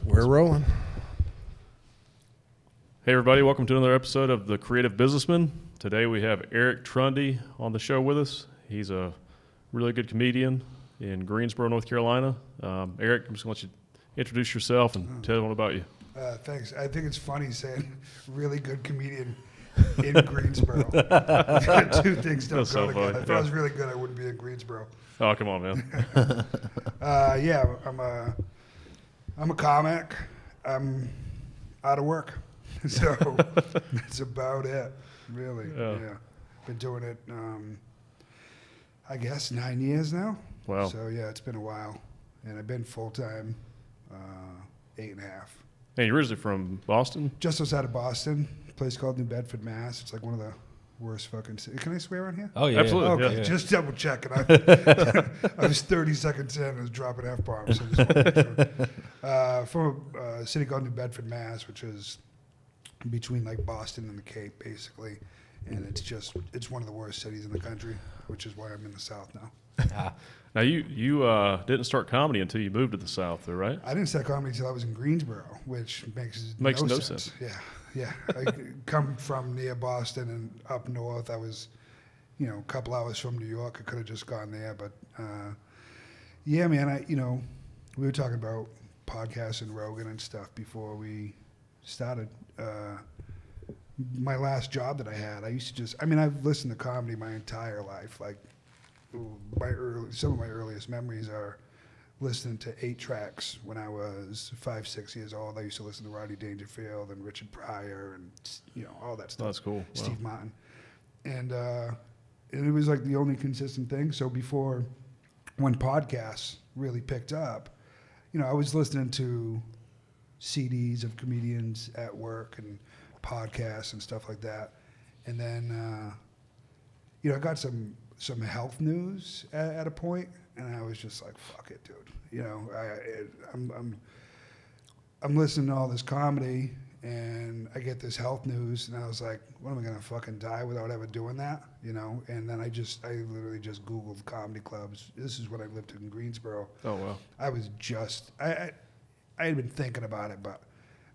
We're rolling. Hey everybody, welcome to another episode of the Creative Businessmen. Today we have Eric Trundy on the show with us. He's a really good comedian in Greensboro, North Carolina. Eric, I'm just going to let you introduce yourself and tell everyone about you. Thanks. I think it's funny saying really good comedian in Greensboro. Two things don't go together. If I was really good, I wouldn't be in Greensboro. Oh, come on, man. Yeah, I'm a comic. I'm out of work. So that's about it, really. Yeah. Been doing it, I guess, 9 years now. Wow. So, yeah, it's been a while. And I've been full-time 8.5. And you're originally from Boston? Just outside of Boston, a place called New Bedford, Mass. It's like one of the worst fucking cities. Can I swear on here? Oh, yeah. Absolutely. Okay, Yeah. just double checking. I was 30 seconds in and I was dropping F-bombs. So from a city called New Bedford, Mass, which is between like Boston and the Cape, basically. And it's one of the worst cities in the country, which is why I'm in the South now. Now, you didn't start comedy until you moved to the South, though, right? I didn't start comedy until I was in Greensboro, which makes no sense. Yeah. I come from near Boston and up north. I was, a couple hours from New York. I could have just gone there, but yeah, man. We were talking about podcasts and Rogan and stuff before we started. My last job that I had, I used to I've listened to comedy my entire life. Like some of my earliest memories are listening to 8 tracks when I was 5, 6 years old. I used to listen to Rodney Dangerfield and Richard Pryor and all that stuff. Oh, that's cool. Wow. Steve Martin, and it was like the only consistent thing. So when podcasts really picked up, I was listening to CDs of comedians at work and podcasts and stuff like that, and then I got some health news at a point, and I was just like, fuck it, dude. I'm listening to all this comedy, and I get this health news, and I was like, what, am I gonna fucking die without ever doing that? And then I literally just Googled comedy clubs. This is when I lived in Greensboro. Oh, wow. I was I had been thinking about it, but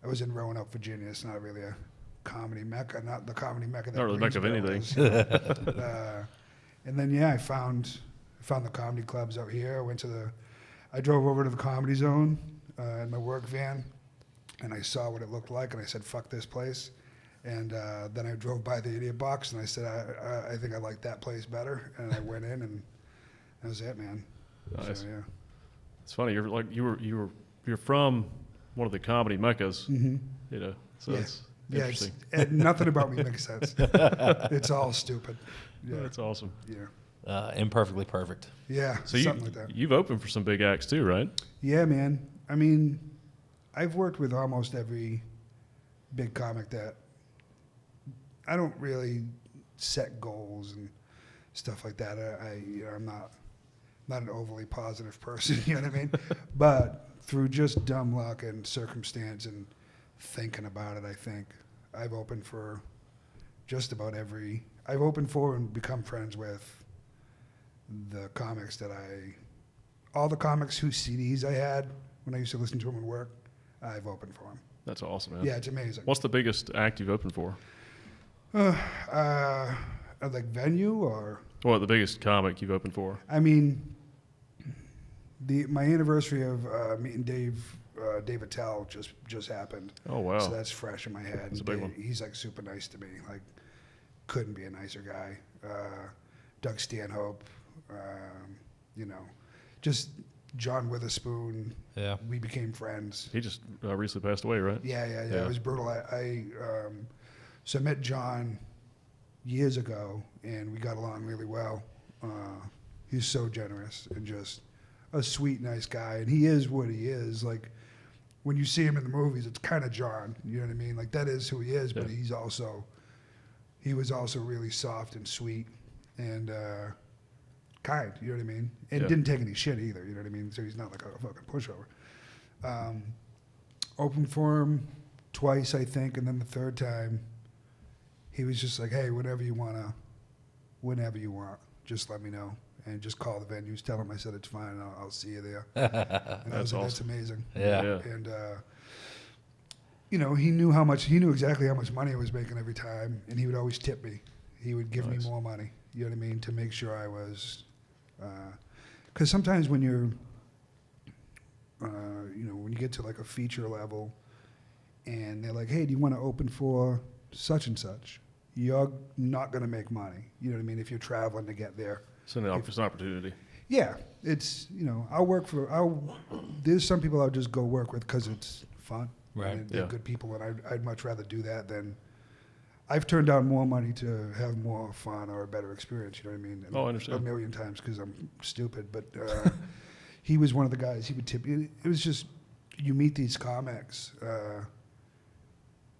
I was in Roanoke, Virginia. It's not really a comedy mecca, not the comedy mecca that Not really mecca of anything. Is, and then, I found the comedy clubs out here. I drove over to the Comedy Zone in my work van, and I saw what it looked like, and I said, fuck this place. And then I drove by the Idiot Box, and I said, I think I like that place better. And I went in, and that was it, man. Nice. So, yeah. It's funny. You're from one of the comedy meccas, so it's interesting. Nothing about me makes sense. It's all stupid. Yeah. That's awesome. Yeah. Imperfectly perfect. Yeah, So something like that. you've opened for some big acts too, right? Yeah, man. I mean, I've worked with almost every big comic that I don't really set goals and stuff like that. I'm not an overly positive person, you know what I mean? But through just dumb luck and circumstance and thinking about it, I think I've opened for just about I've opened for and become friends with the comics all the comics whose CDs I had when I used to listen to them at work, I've opened for them. That's awesome, man. Yeah, it's amazing. What's the biggest act you've opened for? Like venue or? What, the biggest comic you've opened for? I mean, my anniversary of meeting Dave Attell just happened. Oh, wow. So that's fresh in my head. That's a big one. He's like super nice to me. Like, couldn't be a nicer guy. Doug Stanhope, just John Witherspoon. Yeah. We became friends. He just recently passed away, right? Yeah. It was brutal. So I met John years ago, and we got along really well. He's so generous and just a sweet, nice guy. And he is what he is. Like, when you see him in the movies, it's kind of John. You know what I mean? Like, that is who he is, but he was also really soft and sweet and kind, you know what I mean? And didn't take any shit either, you know what I mean? So he's not like a fucking pushover. Opened for him twice, I think, and then the third time, he was just like, hey, whenever you want, just let me know. And just call the venues, tell them I said it's fine, and I'll see you there. And I was like, awesome. that's amazing. Yeah. And he knew exactly how much money I was making every time, and he would always tip me. He would give me more money, you know what I mean, to make sure I was, because sometimes when you're, when you get to like a feature level, and they're like, hey, do you want to open for such and such? You're not going to make money, you know what I mean, if you're traveling to get there. It's an opportunity. Yeah, it's, there's some people I'll just go work with because it's fun. Right. And they're good people, and I'd much rather do that than, I've turned down more money to have more fun or a better experience, you know what I mean? I understand. A million times because I'm stupid, but he was one of the guys, he would tip you. It was just, you meet these comics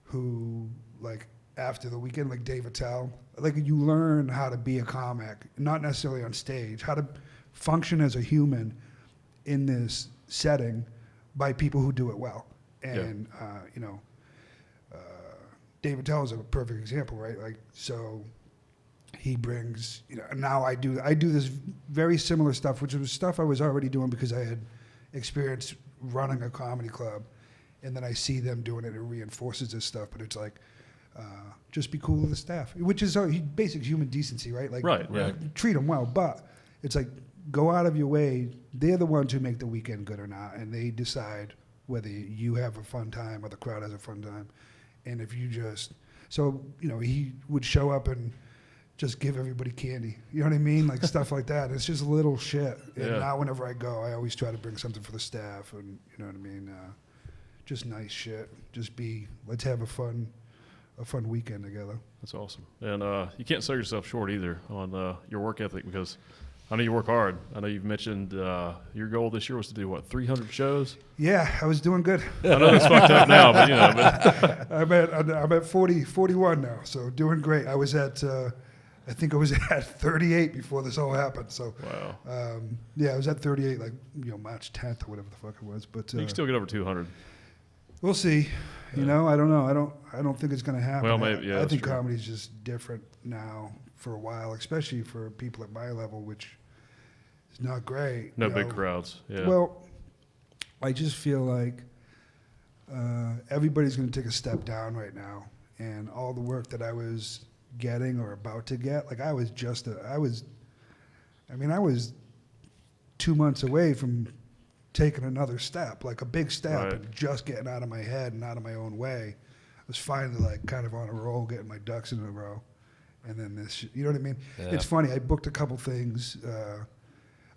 who, like, after the weekend, like Dave Attell, like you learn how to be a comic, not necessarily on stage, how to function as a human in this setting by people who do it well. And, Dave Attell is a perfect example, right? Like, so he brings, now I do this very similar stuff, which was stuff I was already doing because I had experience running a comedy club. And then I see them doing it, it reinforces this stuff, but it's like, just be cool with the staff, which is basic human decency, right? Like, right. Treat them well, but it's like, go out of your way. They're the ones who make the weekend good or not, and they decide whether you have a fun time or the crowd has a fun time. And if you just, he would show up and just give everybody candy. You know what I mean? Like stuff like that. It's just little shit. And now whenever I go, I always try to bring something for the staff, and you know what I mean? Just nice shit. Let's have a fun weekend together. That's awesome. And you can't sell yourself short either on your work ethic, because I know you work hard. I know you've mentioned your goal this year was to do, 300 shows? Yeah, I was doing good. I know it's fucked up now, but I'm at 41 now, so doing great. I was at, I think I was at 38 before this all happened. So, wow. I was at 38, like, March 10th or whatever the fuck it was. But you can still get over 200. We'll see. I don't know. I don't think it's going to happen. Well, maybe, I think comedy's just different now for a while, especially for people at my level, which is not great. No big crowds. Yeah. Well, I just feel like everybody's going to take a step down right now, and all the work that I was getting or about to get, like I was 2 months away from taking another step, like a big step, and just getting out of my head and out of my own way. I was finally like kind of on a roll, getting my ducks in a row. And then this, you know what I mean? Yeah. It's funny. I booked a couple things,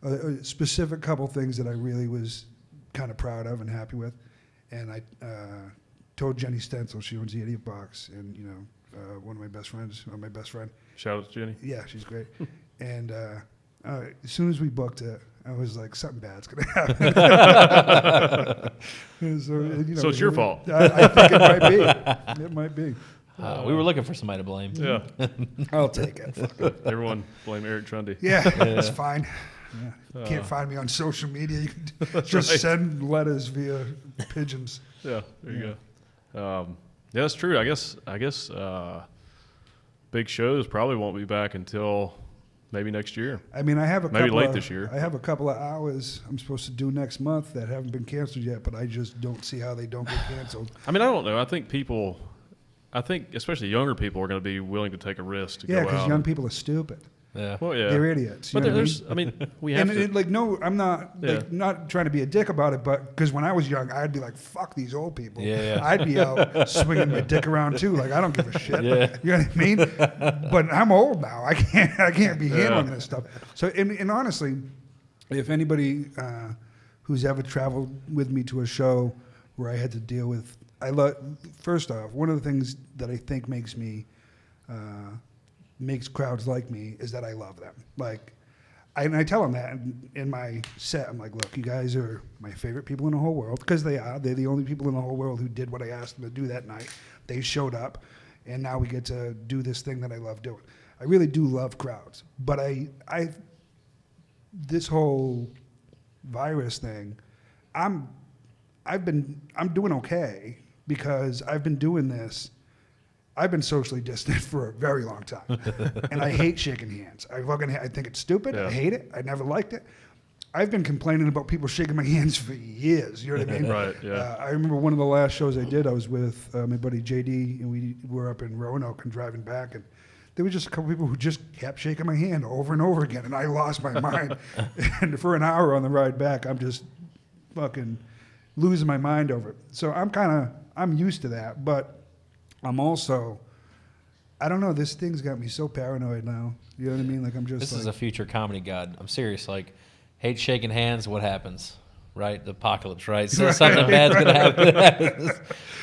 a specific couple things that I really was kind of proud of and happy with. And I told Jenny Stencil, she owns the Idiot Box, and one of my best friends, my best friend. Shout out to Jenny. Yeah, she's great. And as soon as we booked it, I was like, something bad's going to happen. So it's your fault. I think it might be. It might be. We were looking for somebody to blame. Yeah. I'll take it. Fuck it. Everyone blame Eric Trundy. Yeah, that's fine. Yeah. Can't find me on social media. You can just send letters via pigeons. Yeah, there you go. Yeah, that's true. I guess big shows probably won't be back until maybe next year. I mean, I have maybe late this year. I have a couple of hours I'm supposed to do next month that haven't been canceled yet, but I just don't see how they don't get canceled. I mean, I don't know. I think especially younger people are going to be willing to take a risk to go out. Yeah, because young people are stupid. Yeah. Well, yeah. They're idiots. But we have to. No, I'm not not trying to be a dick about it, but because when I was young, I'd be like, fuck these old people. Yeah. I'd be out swinging my dick around too. Like, I don't give a shit. Yeah. You know what I mean? But I'm old now. I can't be handling this stuff. So, and honestly, if anybody who's ever traveled with me to a show where I had to deal with, first off, one of the things that I think makes crowds like me is that I love them. Like, and I tell them that in my set. I'm like, look, you guys are my favorite people in the whole world, because they are. They're the only people in the whole world who did what I asked them to do that night. They showed up, and now we get to do this thing that I love doing. I really do love crowds, but this whole virus thing, I'm doing okay because I've been doing this. I've been socially distant for a very long time, and I hate shaking hands. I think it's stupid. Yeah. I hate it. I never liked it. I've been complaining about people shaking my hands for years. You know what I mean? Right, yeah. I remember one of the last shows I did, I was with my buddy JD, and we were up in Roanoke and driving back, and there were just a couple people who just kept shaking my hand over and over again, and I lost my mind. And for an hour on the ride back, I'm just fucking losing my mind over it. So I'm used to that, but I'm also, I don't know, this thing's got me so paranoid now. You know what I mean? Like, I'm just This is a future comedy god. I'm serious. Like, hate shaking hands. What happens? Right? The apocalypse, right? So something bad's gonna happen.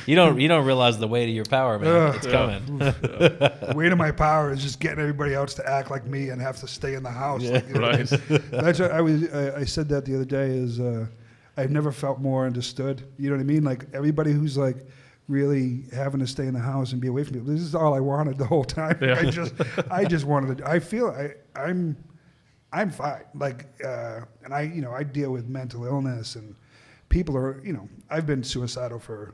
You don't realize the weight of your power, man. It's coming. The weight of my power is just getting everybody else to act like me and have to stay in the house. Yeah. Like, you know, Right. That's what I said that the other day. Is I've never felt more understood. You know what I mean? Like, everybody who's like really having to stay in the house and be away from people. This is all I wanted the whole time. Yeah. I just wanted to. I feel I'm fine. Like, and I deal with mental illness, and people are, I've been suicidal for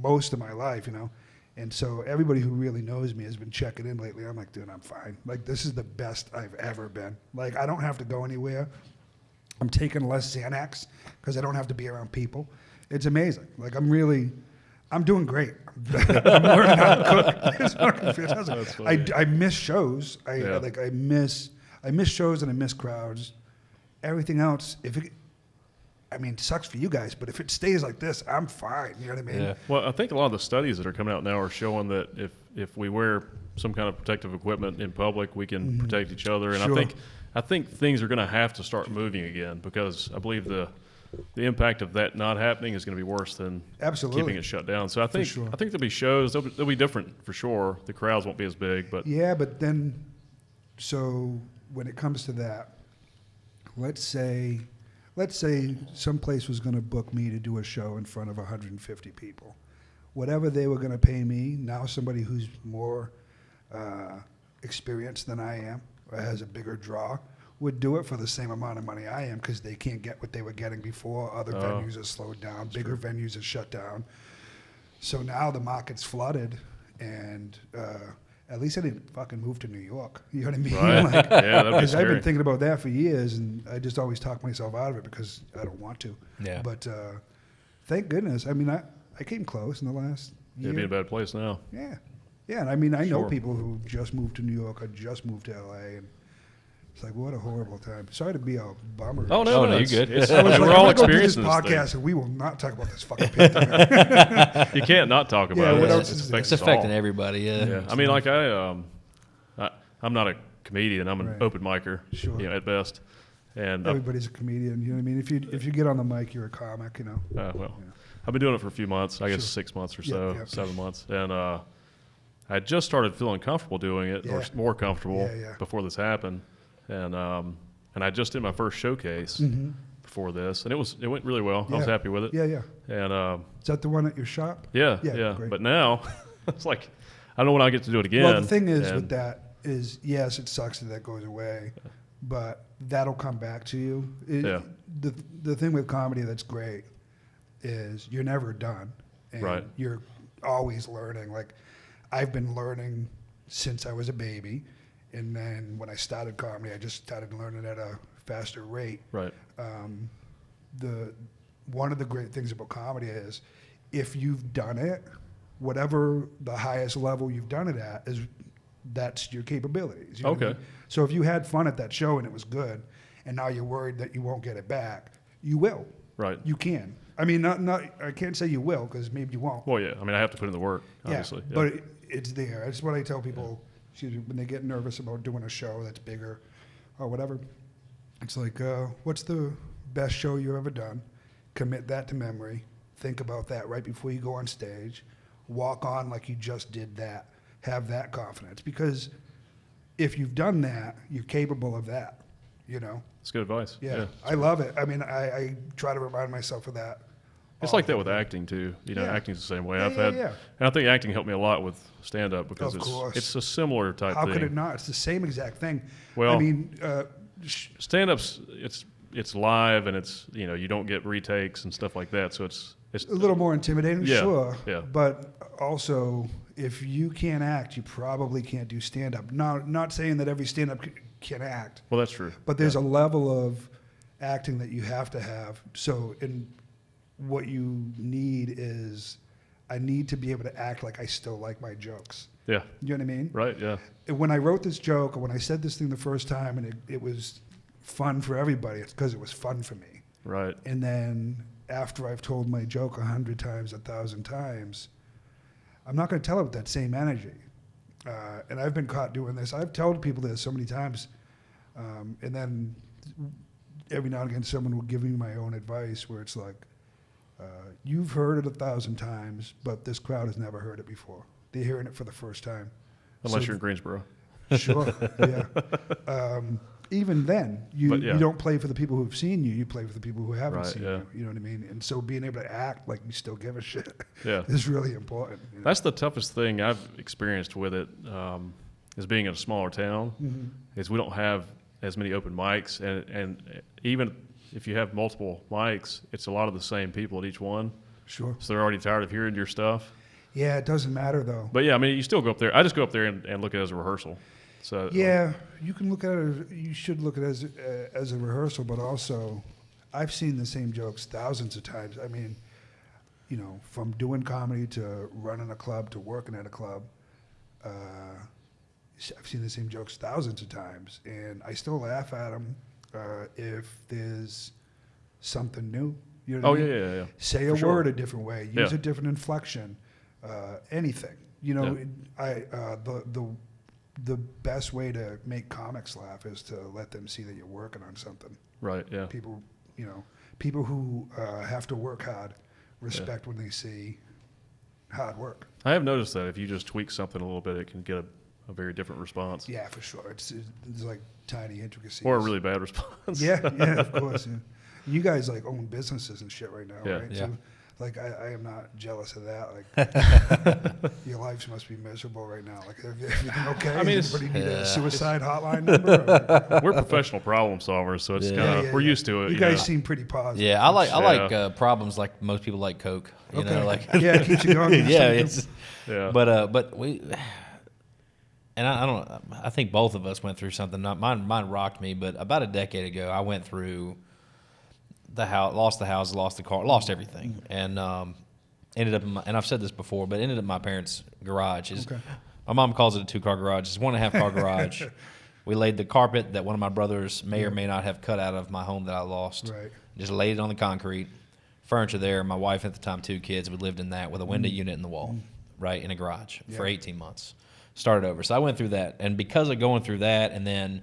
most of my life, and so everybody who really knows me has been checking in lately. I'm like, dude, I'm fine. Like, this is the best I've ever been. Like, I don't have to go anywhere. I'm taking less Xanax because I don't have to be around people. It's amazing. Like, I'm doing great. I'm learning how to cook. It's fucking fantastic. I miss shows. I miss shows and I miss crowds. Everything else, it sucks for you guys, but if it stays like this, I'm fine. You know what I mean? Yeah. Well, I think a lot of the studies that are coming out now are showing that if we wear some kind of protective equipment in public, we can protect each other. And Sure. I think things are going to have to start moving again, because I believe the impact of that not happening is going to be worse than Absolutely. keeping it shut down. So I think sure. there'll be shows. They'll be different for sure. The crowds won't be as big, but Yeah, but then, so when it comes to that, let's say some place was going to book me to do a show in front of 150 people. Whatever they were going to pay me, now somebody who's more experienced than I am, or has a bigger draw, would do it for the same amount of money I am, because they can't get what they were getting before. Other venues are slowed down. Bigger venues are shut down. So now the market's flooded, and at least I didn't fucking move to New York. You know what I mean? Right. Like, Yeah, that'd be because I've scary. been thinking about that for years, and I just always talk myself out of it because I don't want to. Yeah. But thank goodness. I mean, I came close in the last year. it'd be in a bad place now. Yeah. Yeah, and I mean, I know Sure. people who just moved to New York or just moved to LA, and it's like, what a horrible time. Sorry to be a bummer. Oh, Oh, no, you're it's- good. it's- I was we're like, all I'm gonna go do this experiencing podcast, this and we will not talk about this fucking pandemic. thing. You can't not talk Yeah, about what it. else It's is there? It's affecting us affecting all. everybody. Yeah. Yeah, I mean, like I'm not a comedian. I'm an Right. open micer, Sure. at best. And Everybody's a comedian. You know what I mean? If you get on the mic, you're a comic. I've been doing it for a few months. I guess Sure. 6 months or Yeah, so, yeah. 7 months, and I just started feeling comfortable doing it, or Yeah. more comfortable Yeah. before this happened, and I just did my first showcase before this, and it went really well. I was Yeah. happy with it. Yeah. And Is that the one at your shop? yeah. Great. But now it's like I don't know when I get to do it again. Well, the thing is and- with that is, yes, it sucks that goes away, but that'll come back to you. Yeah. The thing with comedy that's great is you're never done. And Right. You're always learning. Like, I've been learning since I was a baby, and then when I started comedy, I just started learning at a faster rate. Right. One of the great things about comedy is if you've done it, whatever the highest level you've done it at that's your capabilities. You know what I Okay. mean? So if you had fun at that show and it was good, and now you're worried that you won't get it back, you will. Right. You can. I mean, not. I can't say you will, because maybe you won't. Well, yeah. I mean, I have to put in the work, obviously. Yeah, but it's there. That's what I tell people. Excuse me, when they get nervous about doing a show that's bigger or whatever. It's like, what's the best show you've ever done? Commit that to memory. Think about that right before you go on stage. Walk on like you just did that. Have that confidence, because if you've done that, you're capable of that. It's good advice. Yeah. I love it. I mean, I try to remind myself of that. It's like that with acting too. Yeah. Acting's the same way. Yeah, I've yeah, had, yeah. and I think acting helped me a lot with stand up, because Of course. it's a similar type How thing. could it not? It's the same exact thing. Well, I mean, stand up's it's live, and it's you don't get retakes and stuff like that, so it's a little more intimidating, Yeah, sure. yeah. But also, if you can't act, you probably can't do stand up. Not saying that every stand up can act, well, that's true. but there's a level of acting that you have to have. So, what you need is, I need to be able to act like I still like my jokes. Yeah. You know what I mean? Right. Yeah. When I wrote this joke, or when I said this thing the first time, and it was fun for everybody, it's because it was fun for me. Right. And then after I've told my joke 100 times, 1,000 times, I'm not going to tell it with that same energy. And I've been caught doing this. I've told people this so many times, and then every now and again someone will give me my own advice where it's like, you've heard it 1,000 times, but this crowd has never heard it before. They're hearing it for the first time. Unless you're in Greensboro. Sure, yeah. Even then, you don't play for the people who've seen you. You play for the people who haven't seen you. You know what I mean? And so being able to act like you still give a shit is really important. You know? That's the toughest thing I've experienced with it, is being in a smaller town, is we don't have as many open mics. And even if you have multiple mics, it's a lot of the same people at each one. Sure. So they're already tired of hearing your stuff. Yeah, it doesn't matter, though. But, yeah, I mean, you still go up there. I just go up there and look at it as a rehearsal. So yeah, you can look at it. You should look at it as a rehearsal, but also, I've seen the same jokes thousands of times. I mean, you know, from doing comedy to running a club to working at a club, I've seen the same jokes thousands of times, and I still laugh at them if there's something new. You know what I mean? Yeah. Say a word a different way. Use a different inflection. Anything. You know, the best way to make comics laugh is to let them see that you're working on something. Right. Yeah. People, you know, people who have to work hard respect when they see hard work. I have noticed that if you just tweak something a little bit, it can get a very different response. Yeah, for sure. It's like tiny intricacies. Or a really bad response. Yeah, of course. Yeah. You guys like own businesses and shit right now, right? Yeah. So, like, I am not jealous of that. Like, your lives must be miserable right now. Like, everything okay? I mean, does anybody need a suicide hotline number? We're professional problem solvers, so it's kind of we're used to it. You guys seem pretty positive. Yeah, I like problems like most people like Coke. You know, like yeah, it keeps you going. But we, and I don't. I think both of us went through something. Mine rocked me, but about a decade ago, I went through the house, lost the car, lost everything, and ended up and I've said this before, but ended up in my parents' garage. My mom calls it a 2-car garage. It's 1.5 car garage. We laid the carpet that one of my brothers may or may not have cut out of my home that I lost. Right. Just laid it on the concrete. Furniture there. My wife at the time, 2 kids. We lived in that with a window unit in the wall, right, in a garage for 18 months. Started over. So I went through that, and because of going through that, and then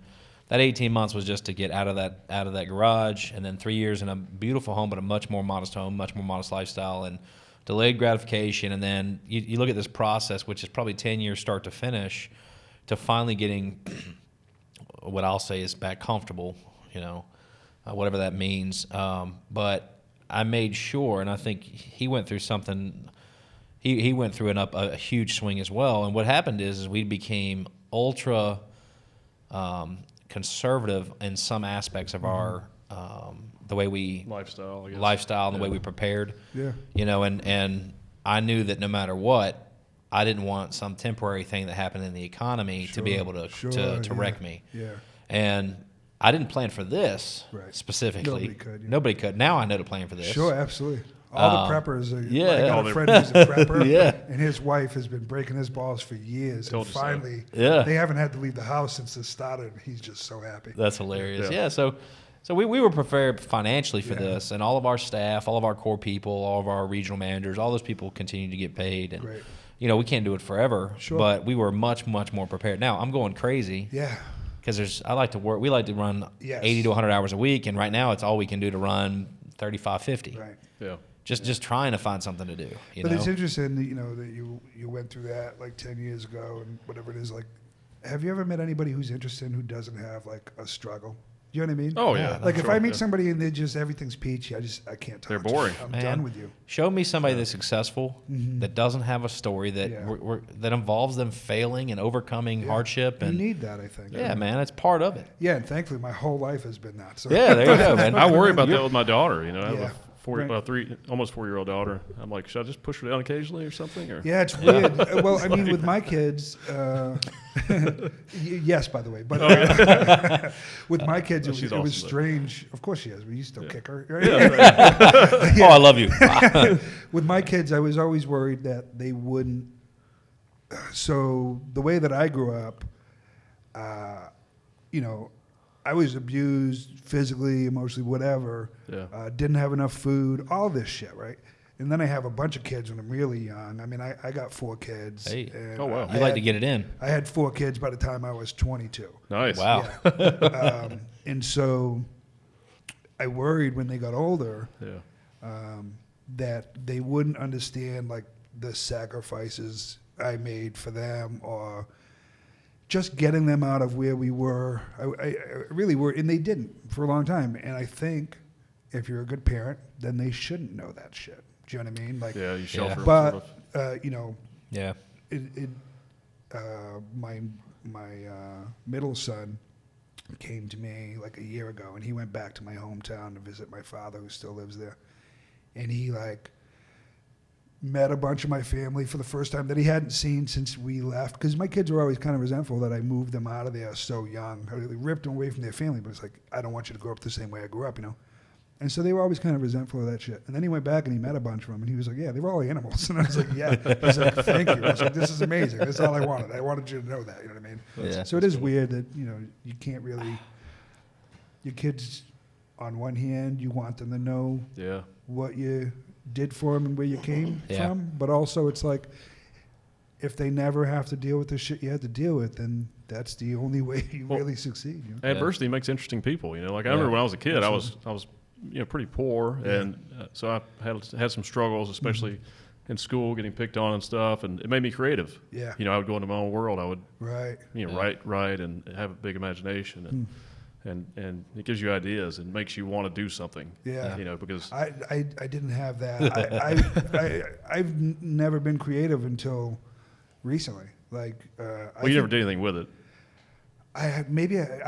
that 18 months was just to get out of that garage, and then 3 years in a beautiful home, but a much more modest home, much more modest lifestyle, and delayed gratification. And then you look at this process, which is probably 10 years start to finish, to finally getting what I'll say is back comfortable, you know, whatever that means. But I made sure, and I think he went through something. He went through a huge swing as well. And what happened is we became ultra conservative in some aspects of our the way we lifestyle and the way we prepared. Yeah. You know, and I knew that no matter what, I didn't want some temporary thing that happened in the economy to be able to wreck me. Yeah. And I didn't plan for this specifically. Nobody could. Now I know to plan for this. Sure, absolutely. All the preppers. I got a friend who's a prepper, and his wife has been breaking his balls for years. And finally, they haven't had to leave the house since this started. He's just so happy. That's hilarious. Yeah. So we were prepared financially for this, and all of our staff, all of our core people, all of our regional managers, all those people continue to get paid. And you know, we can't do it forever, but we were much more prepared. Now I'm going crazy. Yeah. Because I like to work. We like to run 80 to 100 hours a week, and right now it's all we can do to run 35, 50. Right. Yeah. Just trying to find something to do. But it's interesting that, you know, that you went through that like 10 years ago and whatever it is. Like, have you ever met anybody who's interested who doesn't have like a struggle? You know what I mean? Oh yeah. Like if I meet somebody and they just everything's peachy, I can't talk. They're boring. I'm done with you. Show me somebody that's successful that doesn't have a story that that involves them failing and overcoming hardship. And you need that, I think. Yeah, man, it's part of it. Yeah, and thankfully my whole life has been that. So. Yeah, there you go, man. I worry about that with my daughter. You know, I have a almost 4-year-old daughter. I'm like, should I just push her down occasionally or something? Or Yeah, it's weird. Well, I mean, with my kids, yes, by the way, but with my kids, it was awesome, strange. Of course she is. We used to kick her. Right? Oh, I love you. With my kids, I was always worried that they wouldn't. So the way that I grew up, I was abused physically, emotionally, whatever. Yeah. Didn't have enough food, all this shit, right? And then I have a bunch of kids when I'm really young. I mean, I got 4 kids. Hey. And Oh, wow. You like to get it in. I had 4 kids by the time I was 22. Nice. Wow. Yeah. And so I worried when they got older that they wouldn't understand like the sacrifices I made for them, or just getting them out of where we were. I really were, and they didn't for a long time. And I think if you're a good parent, then they shouldn't know that shit. Do you know what I mean? Like, Yeah, you shelter them, but sort of. Yeah. My middle son came to me like a year ago, and he went back to my hometown to visit my father, who still lives there. And he like met a bunch of my family for the first time that he hadn't seen since we left, because my kids were always kind of resentful that I moved them out of there so young. I really ripped them away from their family, but it's like, I don't want you to grow up the same way I grew up, And so they were always kind of resentful of that shit. And then he went back and he met a bunch of them, and he was like, yeah, they were all animals. And I was like, yeah. He's like, thank you. I was like, this is amazing. That's all I wanted. I wanted you to know that. You know what I mean? Yeah. So it is weird that, you can't really, your kids, on one hand, you want them to know what you did for them and where you came from. But also it's like, if they never have to deal with the shit you had to deal with, then that's the only way you really succeed. Adversity makes interesting people. Like I remember when I was a kid, Absolutely. I was pretty poor, and so I had some struggles, especially in school, getting picked on and stuff, and it made me creative. Yeah. I would go into my own world. I would Right. write and have a big imagination, and it gives you ideas and makes you want to do something. Yeah. Because I didn't have that. I've never been creative until recently. Like, you never did anything with it. I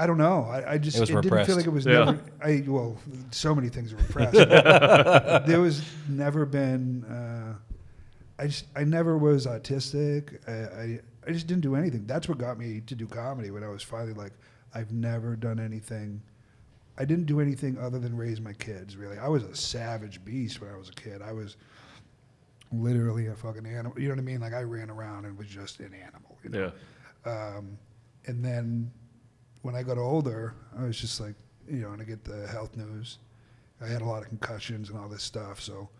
don't know. I just It was didn't repressed. feel like it was Yeah. never. So many things are repressed. There was never been. I never was artistic. I just didn't do anything. That's what got me to do comedy. When I was finally like, I've never done anything. I didn't do anything other than raise my kids. Really, I was a savage beast when I was a kid. I was literally a fucking animal. You know what I mean? Like I ran around and was just an animal. Yeah. And then when I got older, I was just like, and I get the health news. I had a lot of concussions and all this stuff. So,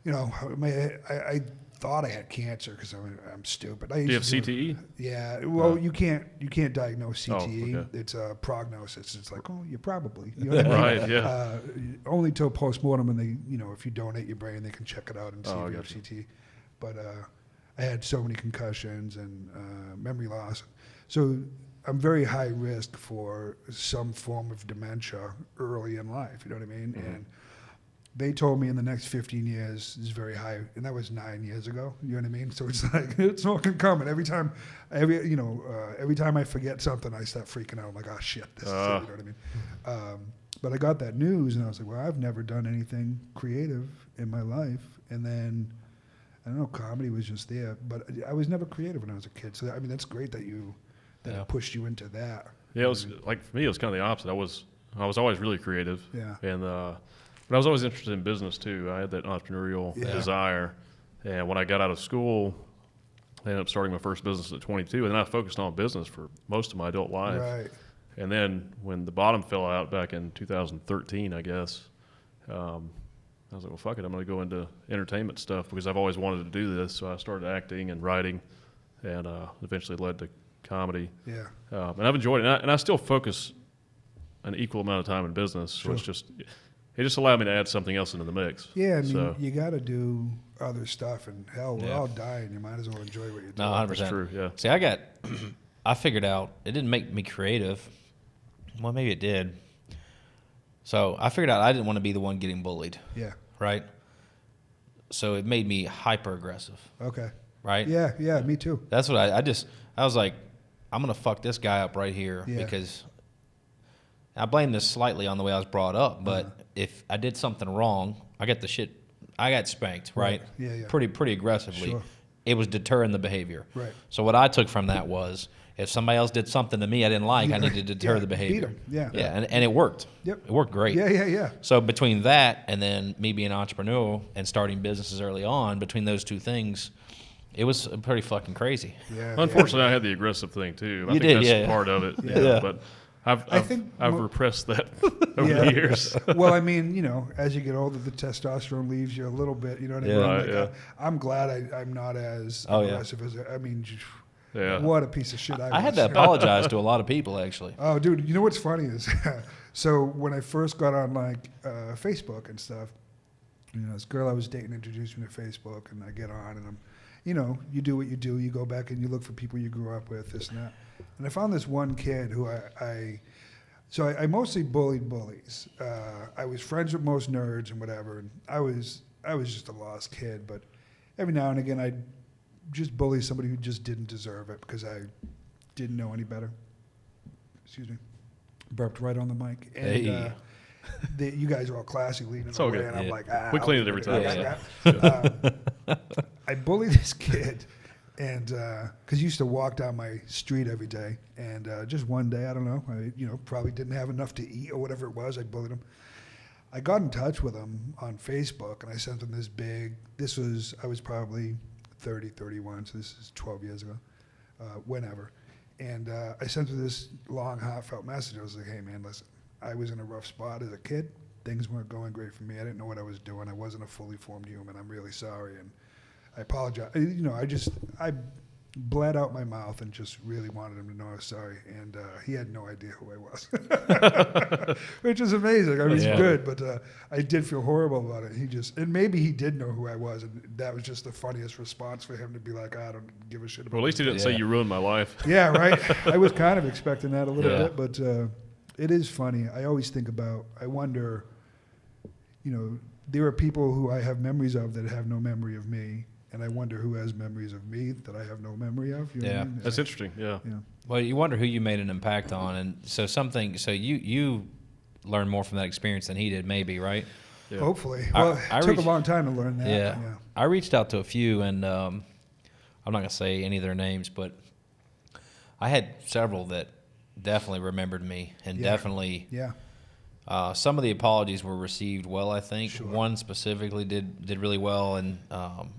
I thought I had cancer because I'm stupid. Do you have CTE? Yeah. Well, you can't diagnose CTE. Okay. It's a prognosis. It's like, you probably. You know what I mean? Right. Yeah. Only till postmortem, and they, if you donate your brain, they can check it out and see if you have gotcha. CTE. But I had so many concussions and memory loss. So I'm very high risk for some form of dementia early in life. You know what I mean? And they told me in the next 15 years is very high, and that was 9 years ago. You know what I mean? So it's like it's fucking coming. Every time I forget something, I start freaking out. I'm like, oh shit, this is it. You know what I mean? But I got that news, and I was like, well, I've never done anything creative in my life. And then I don't know, comedy was just there, but I was never creative when I was a kid. So that's great that it pushed you into that. Yeah, it was like for me, it was kind of the opposite. I was always really creative. Yeah. And but I was always interested in business too. I had that entrepreneurial desire, and when I got out of school, I ended up starting my first business at 22, and then I focused on business for most of my adult life. Right. And then when the bottom fell out back in 2013, I guess, I was like, well, fuck it, I'm going to go into entertainment stuff because I've always wanted to do this. So I started acting and writing, and eventually led to comedy. Yeah. And I've enjoyed it, and I still focus an equal amount of time in business. So it just allowed me to add something else into the mix. Yeah, I mean, you got to do other stuff, and hell, we're Yeah. all dying. You might as well enjoy what you're doing. No, 100%. That's true, yeah. See, I figured out, it didn't make me creative. Well, maybe it did. So I figured out I didn't want to be the one getting bullied, Yeah. right? So it made me hyper aggressive, Okay. right? Yeah, me too. That's what I was like, I'm going to fuck this guy up right here Yeah. because I blame this slightly on the way I was brought up, but if I did something wrong, I got spanked, right? Yeah. Pretty aggressively. Sure. It was deterring the behavior. Right. So what I took from that was, if somebody else did something to me I didn't like, I needed to deter the behavior. Beat 'em. Yeah. And it worked. Yep. It worked great. Yeah. So between that and then me being an entrepreneur and starting businesses early on, between those two things, it was pretty fucking crazy. Yeah. Unfortunately, I had the aggressive thing too. I You think did, that's yeah. part of it. Yeah. But I've repressed that over Yeah. the years. Well, I mean, you know, as you get older, the testosterone leaves you a little bit. You know what I mean? Yeah. Right, yeah. I'm glad I'm not as Oh, yeah. aggressive as I mean. Yeah. What a piece of shit I had was. to apologize to a lot of people, actually. Oh, dude, you know what's funny is, so when I first got on like Facebook and stuff, you know, this girl I was dating introduced me to Facebook, and I get on, and I'm, you know, you do what you do, you go back and you look for people you grew up with, this and that, and I found this one kid who I mostly bullied bullies. I was friends with most nerds and whatever, and I was just a lost kid, but every now and again I'd just bully somebody who just didn't deserve it because I didn't know any better. Excuse me. Burped right on the mic. And Hey. you guys are all classy leaning It's all away, good. and I'm Yeah. like, We I'll clean it leave every time. Yeah. I bullied this kid, and because he used to walk down my street every day, and just one day, I don't know, I probably didn't have enough to eat or whatever it was. I bullied him. I got in touch with him on Facebook, and I sent him I was probably 30, 31, so this is 12 years ago, whenever. And I sent him this long, heartfelt message. I was like, hey, man, listen, I was in a rough spot as a kid. Things weren't going great for me. I didn't know what I was doing. I wasn't a fully formed human. I'm really sorry, and I apologize. You know, I bled out my mouth and just really wanted him to know I was sorry. And he had no idea who I was, which is amazing. I mean, Yeah. he's good, but I did feel horrible about it. And maybe he did know who I was, and that was just the funniest response for him to be like, I don't give a shit about Well, at least he didn't say Yeah. you ruined my life. Yeah, right. I was kind of expecting that a little Yeah. bit, but it is funny. I always think about, I wonder, you know, there are people who I have memories of that have no memory of me, and I wonder who has memories of me that I have no memory of. You know what I Yeah. mean? That's interesting. Yeah. Yeah. Well, you wonder who you made an impact on, and so you learned more from that experience than he did, maybe, right? Yeah. Hopefully. I- Well, I it took reached- a long time to learn that. Yeah. I reached out to a few, and I'm not going to say any of their names, but I had several that definitely remembered me, and Yeah. definitely Yeah. some of the apologies were received well, I think. Sure. One specifically did really well, and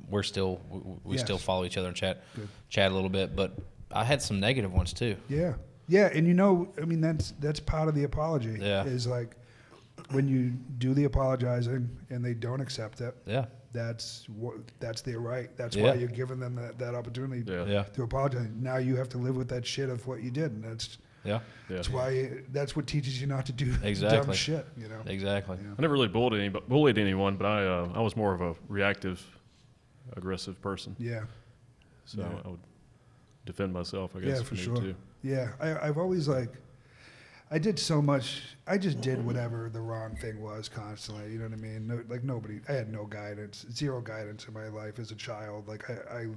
we still Yes. follow each other and chat Good. a little bit, but I had some negative ones too. Yeah. Yeah. And you know, I mean, that's part of the apology. Yeah. Is like when you do the apologizing and they don't accept it, Yeah. that's their right. That's Yeah. why you're giving them that opportunity Yeah. Yeah. to apologize. Now you have to live with that shit of what you did, and that's Yeah. Yeah. that's what teaches you not to do dumb Exactly. shit. You know. Exactly. Yeah. I never really bullied anyone, but I was more of a reactive, aggressive person. Yeah. So Yeah. I would defend myself, I guess. Yeah, if for need sure. to. Yeah. I've always I did so much. I just did whatever the wrong thing was constantly. You know what I mean? No, nobody. I had no guidance, zero guidance in my life as a child. Like I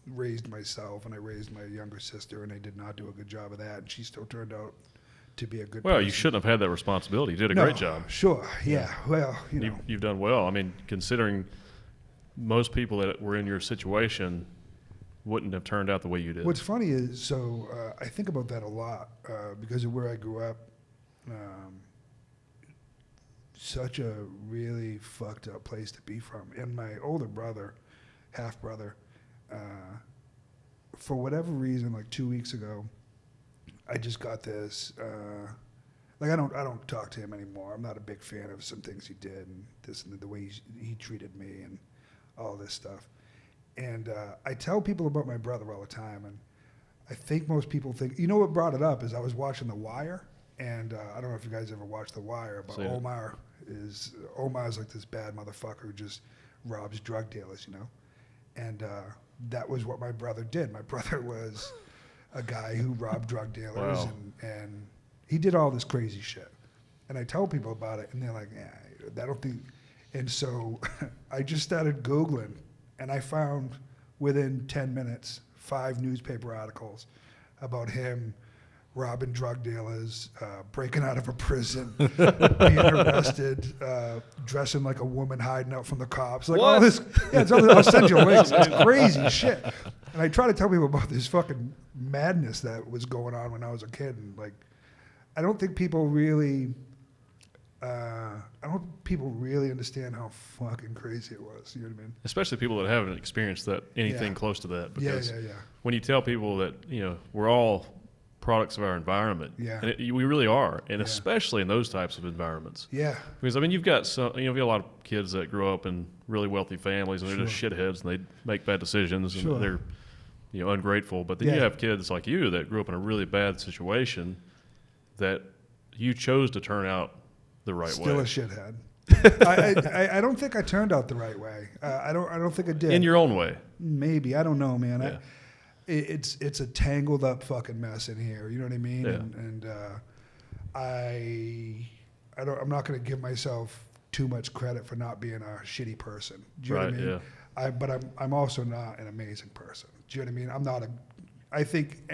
raised myself and I raised my younger sister, and I did not do a good job of that. And she still turned out to be a good. Well, you person. shouldn't have had that responsibility. You did a No, great job. Sure. Yeah. Well, you know. You've done well. I mean, considering most people that were in your situation wouldn't have turned out the way you did. What's funny is, I think about that a lot because of where I grew up. Such a really fucked up place to be from. And my older brother, half brother, for whatever reason, like 2 weeks ago, I just got this. I don't talk to him anymore. I'm not a big fan of some things he did and this and the way he treated me and all this stuff. And I tell people about my brother all the time, and I think most people think, you know what brought it up is I was watching The Wire, and I don't know if you guys ever watched The Wire, but Seen it. Omar's like this bad motherfucker who just robs drug dealers, you know? And that was what my brother did. My brother was a guy who robbed drug dealers, Wow. and he did all this crazy shit. And I tell people about it, and they're like, yeah, I don't think. And so I just started Googling, and I found within 10 minutes 5 newspaper articles about him robbing drug dealers, breaking out of a prison, being arrested, dressing like a woman hiding out from the cops. Like all this, I'll send you links. It's crazy shit. And I try to tell people about this fucking madness that was going on when I was a kid. And like, I don't think people really, understand how fucking crazy it was. You know what I mean? Especially people that haven't experienced that anything close to that. Because Yeah. when you tell people that, we're all products of our environment. Yeah. And we really are, and especially in those types of environments. Yeah. Because you've got you've got a lot of kids that grow up in really wealthy families, and they're just shitheads, and they make bad decisions, and they're ungrateful. But then you have kids like you that grew up in a really bad situation that you chose to turn out the right way. Still a shithead. I don't think I turned out the right way. I don't think I did. In your own way. Maybe. I don't know, man. Yeah. It's a tangled up fucking mess in here. You know what I mean? Yeah. And I'm not going to give myself too much credit for not being a shitty person. Do you know what I mean? Yeah. But I'm also not an amazing person. Do you know what I mean? I think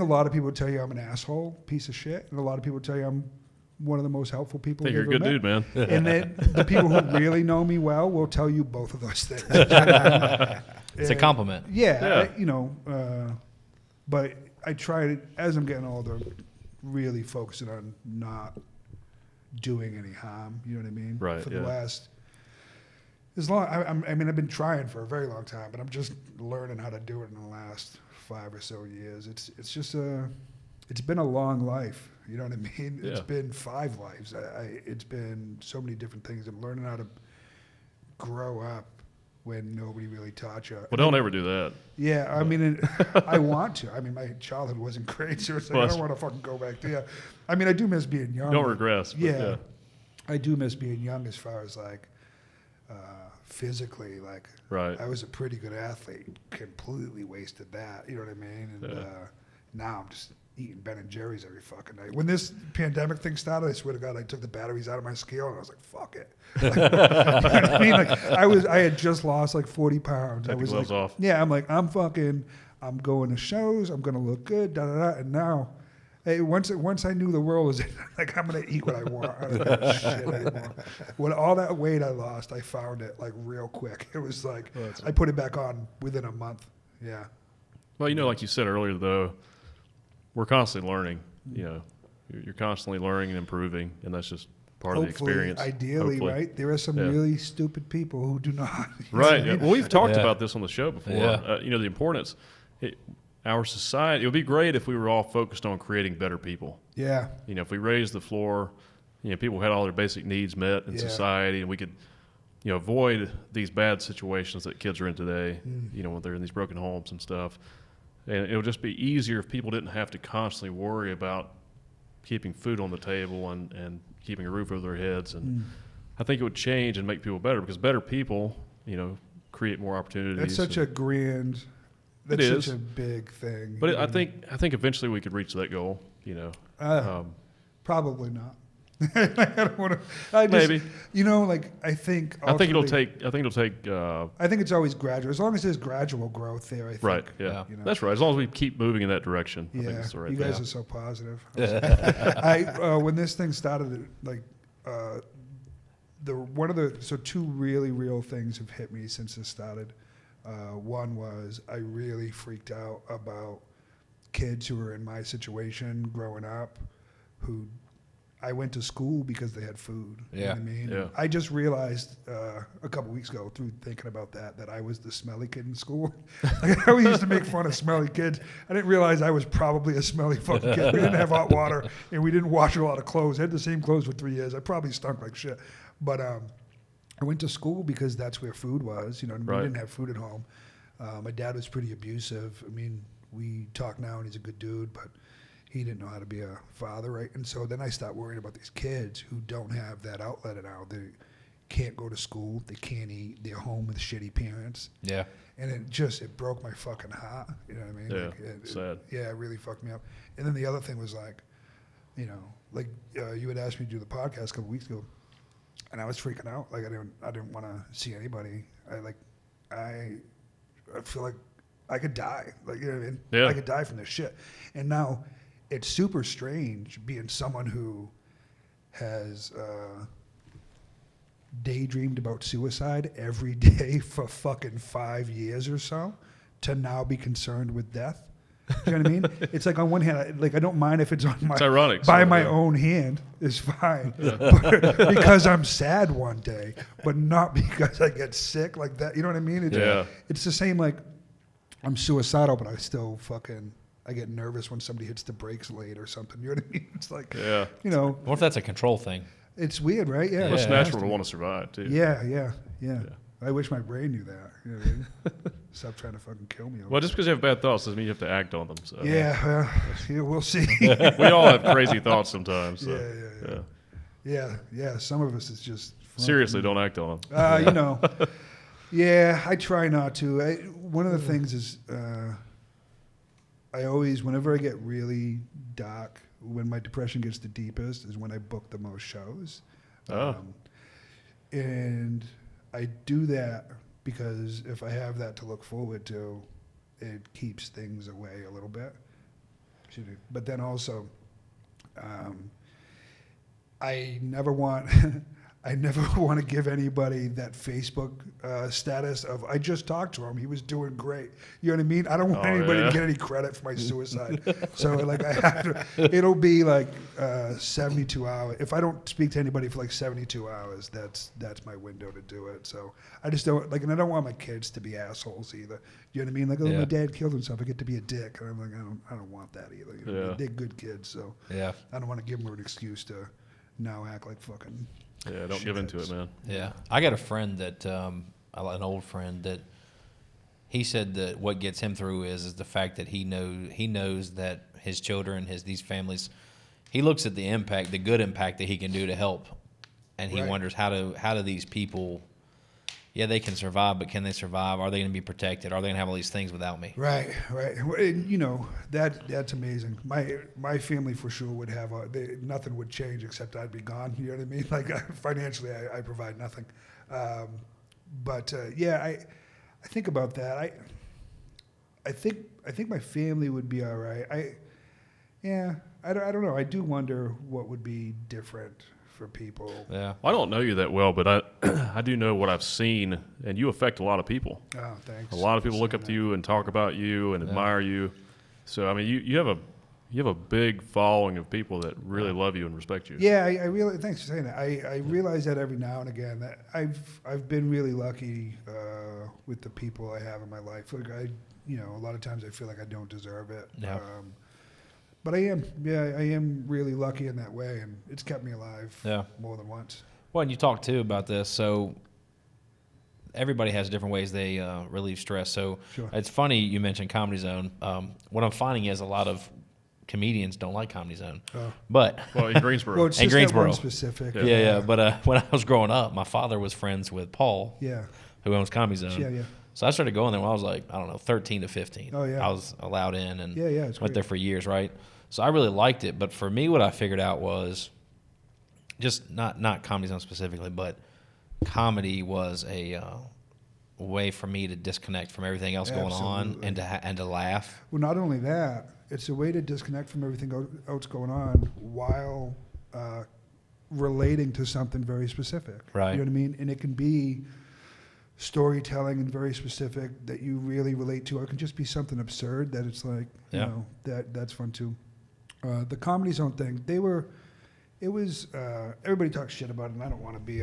a lot of people would tell you I'm an asshole, piece of shit, and a lot of people would tell you I'm one of the most helpful people. I think you're a good dude, man. And then the people who really know me well will tell you both of those things. It's a compliment. Yeah. But I try to, as I'm getting older, really focusing on not doing any harm. You know what I mean? Right. For the last, I've been trying for a very long time, but I'm just learning how to do it in the last 5 or so years. It's been a long life. You know what I mean? Yeah. It's been 5 lives. It's been so many different things. I'm learning how to grow up when nobody really taught you. Well, don't ever do that. Yeah, I mean, I want to. I mean, my childhood wasn't great, so it's like, I don't want to fucking go back there. I mean, I do miss being young. Don't regress. Yeah, I do miss being young as far as like physically. Like, right. I was a pretty good athlete. Completely wasted that. You know what I mean? And now I'm just eating Ben and Jerry's every fucking night. When this pandemic thing started, I swear to God, I took the batteries out of my scale and I was like, "Fuck it." Like, you know what I mean? Like I had just lost like 40 pounds. Take I was the gloves like, off. yeah, I'm like, I'm going to shows. I'm gonna look good. Da da da. And now, hey, once I knew the world was like, I'm gonna eat what I want. I don't give a shit anymore. When all that weight I lost, I found it like real quick. It was like I put it back on within a month. Yeah. Well, like you said earlier, though, we're constantly learning. You're constantly learning and improving, and that's just part of the experience. Ideally, right? There are some really stupid people who do not. Right. Yeah. Well, we've talked about this on the show before. Yeah. The importance. Our society. It would be great if we were all focused on creating better people. Yeah. If we raised the floor, people had all their basic needs met in society, and we could, avoid these bad situations that kids are in today. When they're in these broken homes and stuff. And it would just be easier if people didn't have to constantly worry about keeping food on the table and keeping a roof over their heads. And I think it would change and make people better, because better people, create more opportunities. That's such a such a big thing. But I think eventually we could reach that goal. Probably not. I don't want to. Maybe. I think. I think it'll take. I think it's always gradual. As long as there's gradual growth there, I think. Right. Yeah. That's right. As long as we keep moving in that direction. I think that's the right you thing. guys are so positive. When this thing started, two really real things have hit me since this started. One was I really freaked out about kids who were in my situation growing up, who I went to school because they had food. You know what I mean? Yeah. I just realized a couple weeks ago through thinking about that I was the smelly kid in school. I always used to make fun of smelly kids. I didn't realize I was probably a smelly fucking kid. We didn't have hot water, and we didn't wash a lot of clothes. I had the same clothes for 3 years. I probably stunk like shit. But I went to school because that's where food was. We didn't have food at home. My dad was pretty abusive. I mean, we talk now, and he's a good dude, but he didn't know how to be a father, right? And so then I start worrying about these kids who don't have that outlet now. They can't go to school. They can't eat. They're home with shitty parents. Yeah. And it broke my fucking heart. You know what I mean? Yeah, sad. It really fucked me up. And then the other thing was you had asked me to do the podcast a couple weeks ago, and I was freaking out. Like I didn't want to see anybody. I feel like I could die. Like, you know what I mean? Yeah. I could die from this shit. And now it's super strange being someone who has daydreamed about suicide every day for fucking 5 years or so to now be concerned with death. You know what I mean? It's like on one hand, I don't mind if it's on my It's ironic. by so, my yeah. own hand is fine, but, because I'm sad one day, but not because I get sick like that. You know what I mean? It's the same. Like I'm suicidal, but I still I get nervous when somebody hits the brakes late or something. You know what I mean? It's like, you know, What if that's a control thing? it's weird, right? Yeah, Well, it's it has natural to be. want to survive too. Yeah. I wish my brain knew that. You know what I mean? Stop trying to fucking kill me. Well, just because you have bad thoughts doesn't mean you have to act on them. So. Yeah, we'll see. We all have crazy thoughts sometimes. So. Yeah. Some of us, it's just fun. Seriously, don't act on them. You know, yeah, I try not to. One of the things is, I always, whenever I get really dark, when my depression gets the deepest, is when I book the most shows. Oh. And I do that because if I have that to look forward to, it keeps things away a little bit. But then also, I never want to give anybody that Facebook status of I just talked to him, he was doing great. You know what I mean? I don't want anybody to get any credit for my suicide. So like I have to, it'll be like 72 hours. If I don't speak to anybody for like 72 hours, that's my window to do it. So I just don't and I don't want my kids to be assholes either. You know what I mean? Like, my dad killed himself, I get to be a dick. And I'm like, I don't want that either. You know? They're good kids, so I don't want to give them an excuse to now act like fucking. Yeah, don't give into it, man. Yeah. I got a friend that, an old friend that he said that what gets him through is the fact that he knows that his children, these families, he looks at the impact, the good impact that he can do to help. And he wonders how do these people, they can survive, but can they survive? Are they going to be protected? Are they going to have all these things without me? Right. And, you know, that's amazing. My family for sure would have nothing would change except I'd be gone. You know what I mean? Like financially, I provide nothing. But I think about that. I think my family would be all right. I don't know. I do wonder what would be different for people. Yeah. Well, I don't know you that well, but I do know what I've seen, and you affect a lot of people. Oh, thanks. A lot of people look up to you and talk about you and admire you. So I mean, you have a big following of people that really love you and respect you. Yeah, I really thanks for saying that. I realize that every now and again that I've been really lucky with the people I have in my life. Like a lot of times I feel like I don't deserve it. Yeah. But I am really lucky in that way, and it's kept me alive more than once. Well, and you talked too about this. So everybody has different ways they relieve stress. So it's funny you mentioned Comedy Zone. What I'm finding is a lot of comedians don't like Comedy Zone. But in Greensboro. Well, it's in just Greensboro. that one specific. Yeah. But when I was growing up, my father was friends with Paul, who owns Comedy Zone. Yeah. So I started going there when I was like, I don't know, 13 to 15. Oh, yeah. I was allowed in and it's went great. there for years, right? So I really liked it. But for me, what I figured out was just not Comedy Zone specifically, but comedy was a way for me to disconnect from everything else going on and to laugh. Well, not only that, it's a way to disconnect from everything else going on while relating to something very specific. Right. You know what I mean? And it can be storytelling and very specific that you really relate to, or it can just be something absurd that it's like, you know, that's fun too. The Comedy Zone thing, everybody talks shit about it, and I don't want to be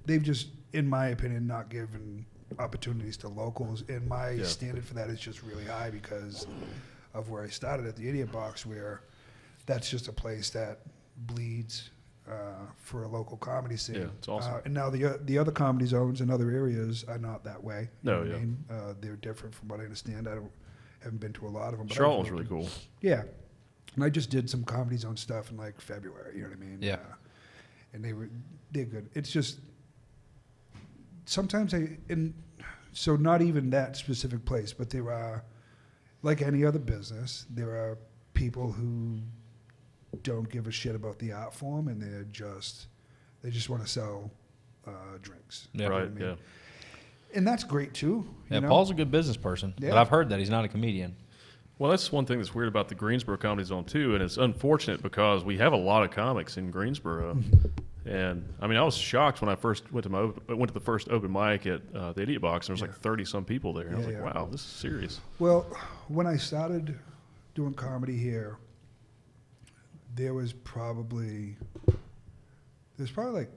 they've just, in my opinion, not given opportunities to locals, and my standard for that is just really high because of where I started at the Idiot Box, where that's just a place that bleeds for a local comedy scene. Yeah, it's awesome. And now the other comedy zones in other areas are not that way. You know what I yeah. mean? They're different from what I understand. Haven't been to a lot of them. But Charlotte was really cool. Yeah. And I just did some Comedy Zone stuff in like February, you know what I mean? Yeah. And they're good. It's just sometimes so not even that specific place, but there are, like any other business, there are people who don't give a shit about the art form, and they just want to sell drinks. Yeah. Right, You know what I mean? And that's great too. Yeah, you know? Paul's a good business person, Yeah. but I've heard that he's not a comedian. Well, that's one thing that's weird about the Greensboro Comedy Zone too, and it's unfortunate because we have a lot of comics in Greensboro. And I mean, I was shocked when I first went to the first open mic at the Idiot Box, and there was like 30 some people there. And I was like, wow, this is serious. Well, when I started doing comedy here, there was probably like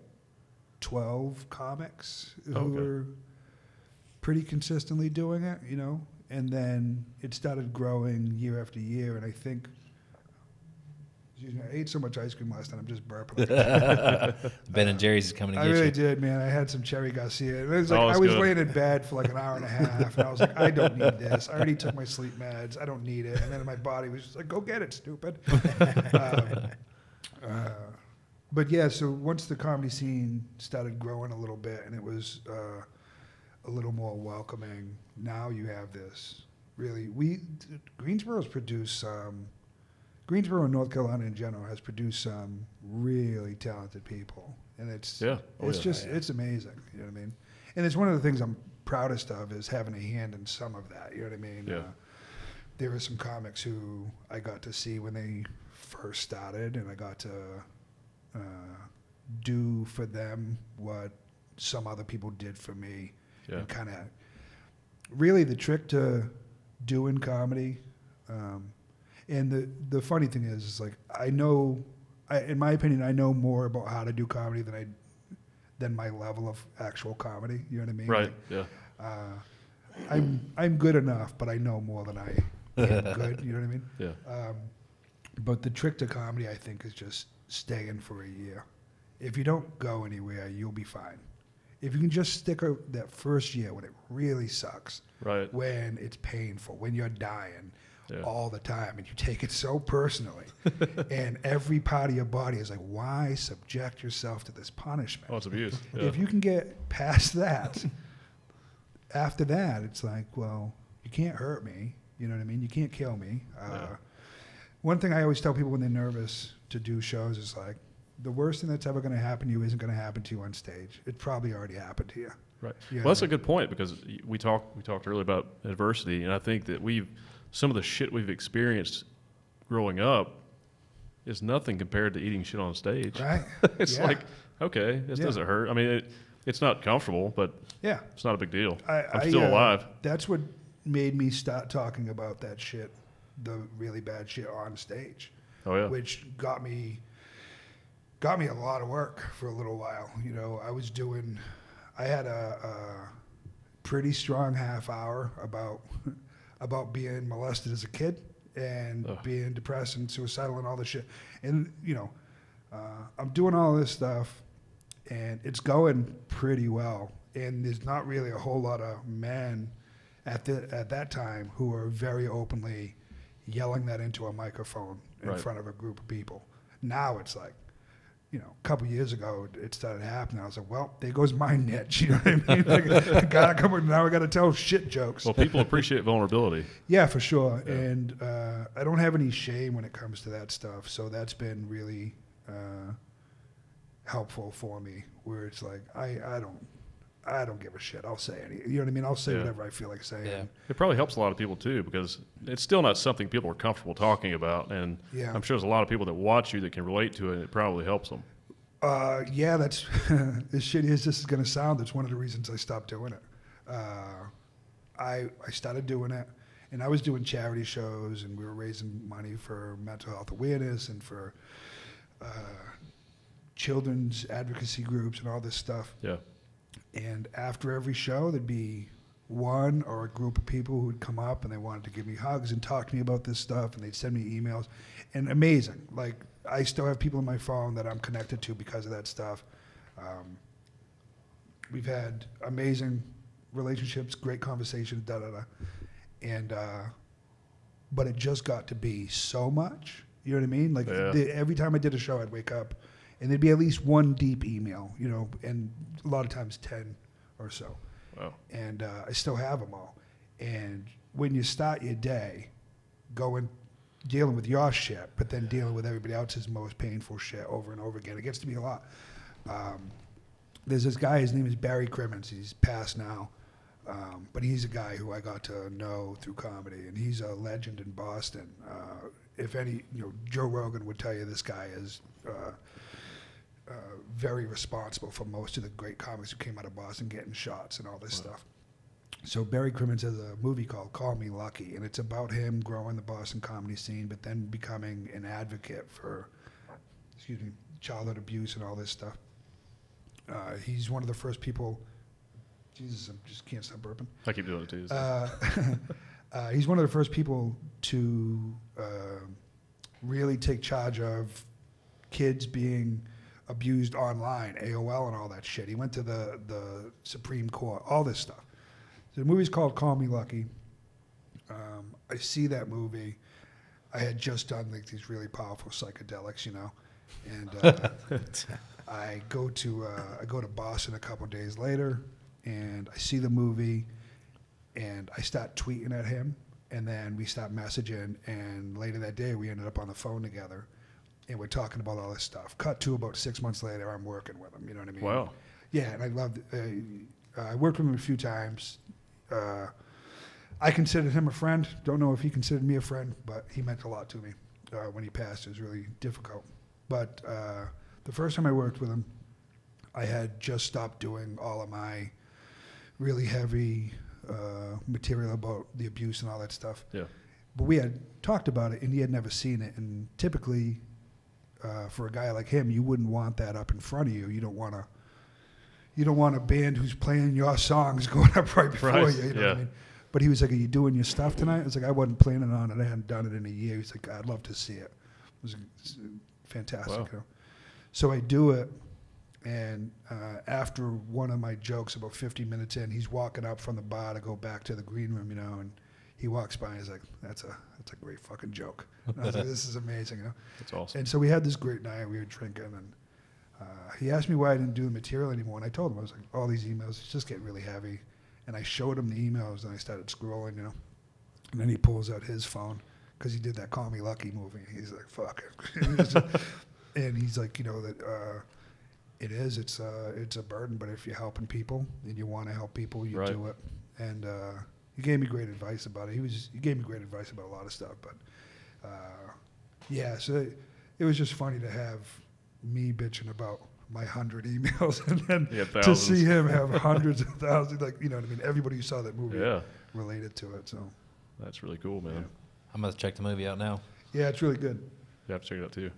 12 comics who were pretty consistently doing it, you know, and then it started growing year after year, and I think, excuse me, I ate so much ice cream last night, I'm just burping. Ben and Jerry's is coming to I get really you. did, man. I had some Cherry Garcia. And it was like Oh, it's I was good. laying in bed for like an hour and a half, and I was like, I don't need this. I already took my sleep meds. I don't need it. And then my body was just like, go get it, stupid. But yeah, so once the comedy scene started growing a little bit, and it was a little more welcoming, now you have this really. Greensboro's produced Greensboro and North Carolina in general has produced some really talented people, and it's it's amazing. You know what I mean? And it's one of the things I'm proudest of is having a hand in some of that. You know what I mean? Yeah. There were some comics who I got to see when they first started, and I got to do for them what some other people did for me. Yeah. And kind of really the trick to doing comedy. And the funny thing is like in my opinion, I know more about how to do comedy than my level of actual comedy. You know what I mean? Right. Like, Yeah. I'm good enough, but I know more than I am good. You know what I mean? Yeah. But the trick to comedy, I think, is just staying for a year. If you don't go anywhere, you'll be fine. If you can just stick out that first year when it really sucks, Right. when it's painful, when you're dying Yeah. all the time, and you take it so personally, and every part of your body is like, why subject yourself to this punishment? Oh, it's abuse. Yeah. If you can get past that, after that, it's like, well, you can't hurt me. You know what I mean? You can't kill me. One thing I always tell people when they're nervous to do shows is like, the worst thing that's ever going to happen to you isn't going to happen to you on stage. It probably already happened to you. Right. Yeah. Well, that's a good point because we talked earlier about adversity, and I think that some of the shit we've experienced growing up is nothing compared to eating shit on stage. Right? It's Yeah. like, okay, this doesn't hurt. I mean, it's not comfortable, but Yeah. it's not a big deal. I'm I'm still alive. That's what made me start talking about that shit, the really bad shit on stage, Oh yeah. which got me a lot of work for a little while. You know, I had a pretty strong half hour about being molested as a kid and being depressed and suicidal and all this shit. And, you know, I'm doing all this stuff and it's going pretty well. And there's not really a whole lot of men at that time who are very openly yelling that into a microphone in Right. front of a group of people. Now it's like, you know, a couple years ago, it started happening. I was like, well, there goes my niche. You know what I mean? Like, I gotta come in, now I got to tell shit jokes. Well, people appreciate vulnerability. Yeah, for sure. Yeah. And I don't have any shame when it comes to that stuff. So that's been really helpful for me. Where it's like I don't give a shit. I'll say anything. You know what I mean? I'll say Yeah. whatever I feel like saying. Yeah. It probably helps a lot of people too because it's still not something people are comfortable talking about, and Yeah. I'm sure there's a lot of people that watch you that can relate to it, and it probably helps them. Yeah, that's as shitty as this is going to sound. That's one of the reasons I stopped doing it. I started doing it, and I was doing charity shows, and we were raising money for mental health awareness and for children's advocacy groups and all this stuff. Yeah. And after every show, there'd be one or a group of people who would come up and they wanted to give me hugs and talk to me about this stuff, and they'd send me emails. And amazing. Like, I still have people on my phone that I'm connected to because of that stuff. We've had amazing relationships, great conversations, And, but it just got to be so much. You know what I mean? Like, Yeah. every time I did a show, I'd wake up and there'd be at least one deep email, you know, and a lot of times 10 or so. Wow. And I still have them all. And when you start your day dealing with your shit, but then dealing with everybody else's most painful shit over and over again, it gets to be a lot. There's this guy, his name is Barry Crimmins. He's passed now. but he's a guy who I got to know through comedy, and he's a legend in Boston. If any, Joe Rogan would tell you this guy is very responsible for most of the great comics who came out of Boston getting shots and all this stuff. So Barry Crimmins has a movie called Call Me Lucky, and it's about him growing the Boston comedy scene, but then becoming an advocate for, childhood abuse and all this stuff. He's one of the first people. Jesus, I just can't stop burping. I keep doing it too. He's one of the first people to really take charge of kids being abused online, AOL and all that shit. He went to the Supreme Court, all this stuff. So the movie's called Call Me Lucky. I see that movie. I had just done like these really powerful psychedelics, and I go to Boston a couple days later, and I see the movie, and I start tweeting at him, and then we start messaging, and later that day we ended up on the phone together, and we're talking about all this stuff. Cut to about 6 months later, I'm working with him. You know what I mean? Wow. Yeah, and I loved. I worked with him a few times. I considered him a friend. Don't know if he considered me a friend, but he meant a lot to me when he passed. It was really difficult. But the first time I worked with him, I had just stopped doing all of my really heavy material about the abuse and all that stuff. Yeah. But we had talked about it, and he had never seen it. And typically, for a guy like him, you wouldn't want that up in front of you. You don't want a band who's playing your songs going up right before you. You know what I mean? But he was like, "Are you doing your stuff tonight?" I was like, "I wasn't planning on it. I hadn't done it in a year." He's like, "I'd love to see it." It was fantastic. Wow. So I do it, and after one of my jokes, about 50 minutes in, he's walking up from the bar to go back to the green room, and he walks by and he's like, that's a great fucking joke. And I was like, this is amazing. That's awesome. And so we had this great night. We were drinking, and he asked me why I didn't do the material anymore, and I told him, I was like, all these emails, it's just getting really heavy. And I showed him the emails, and I started scrolling, and then he pulls out his phone, because he did that Call Me Lucky movie. He's like, fuck it. And he's like, that it's a burden, but if you're helping people and you want to help people, you do it. And he gave me great advice about it. He gave me great advice about a lot of stuff, but so it was just funny to have me bitching about my 100 emails, and then to see him have hundreds of thousands, everybody who saw that movie related to it. So that's really cool, man. Yeah. I'm gonna check the movie out now. Yeah, it's really good. You have to check it out too.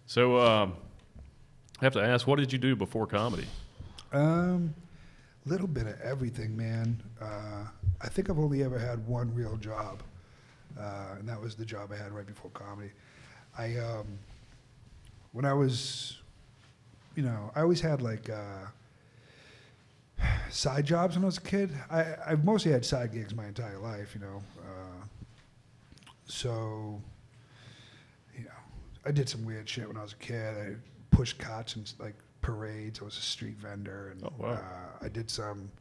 So I have to ask, what did you do before comedy? Little bit of everything, man. I think I've only ever had one real job, and that was the job I had right before comedy. When I was, I always had like side jobs when I was a kid. I've mostly had side gigs my entire life, so, I did some weird shit when I was a kid. I pushed carts in like parades. I was a street vendor, and I did some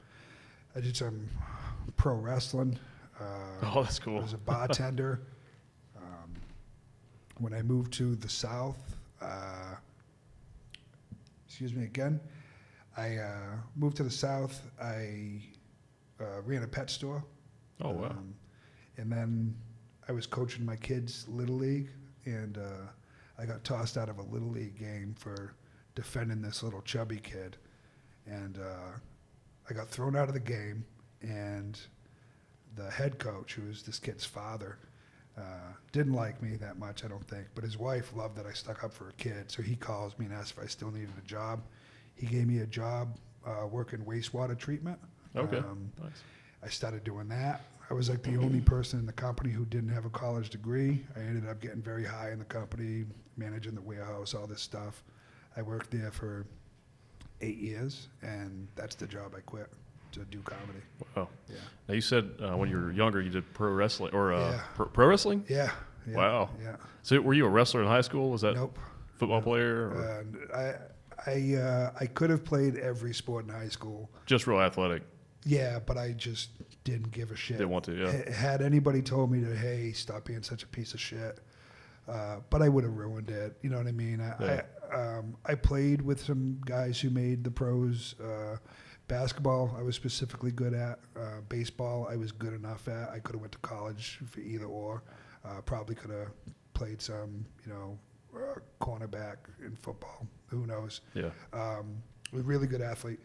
pro wrestling. Oh, that's cool. I was a bartender. When I moved to the South, I moved to the South. I ran a pet store. Oh, wow. And then I was coaching my kids' Little League, and I got tossed out of a Little League game for defending this little chubby kid. And I got thrown out of the game, and the head coach, who was this kid's father, didn't like me that much, I don't think. But his wife loved that I stuck up for a kid, so he calls me and asks if I still needed a job. He gave me a job working wastewater treatment. Okay, nice. I started doing that. I was like the only person in the company who didn't have a college degree. I ended up getting very high in the company, managing the warehouse, all this stuff. I worked there for 8 years, and that's the job I quit to do comedy. Wow. Yeah. Now you said when you were younger you did pro wrestling or pro wrestling? Yeah. Wow. Yeah. So were you a wrestler in high school? Was that Nope. Football player? Or? I could have played every sport in high school. Just real athletic. Yeah, but I just didn't give a shit. Didn't want to, yeah. Had anybody told me hey, stop being such a piece of shit, but I would have ruined it. You know what I mean? I played with some guys who made the pros Basketball, I was specifically good at. Baseball, I was good enough at. I could have went to college for either or. Probably could have played some, cornerback in football. Who knows? Yeah. A really good athlete.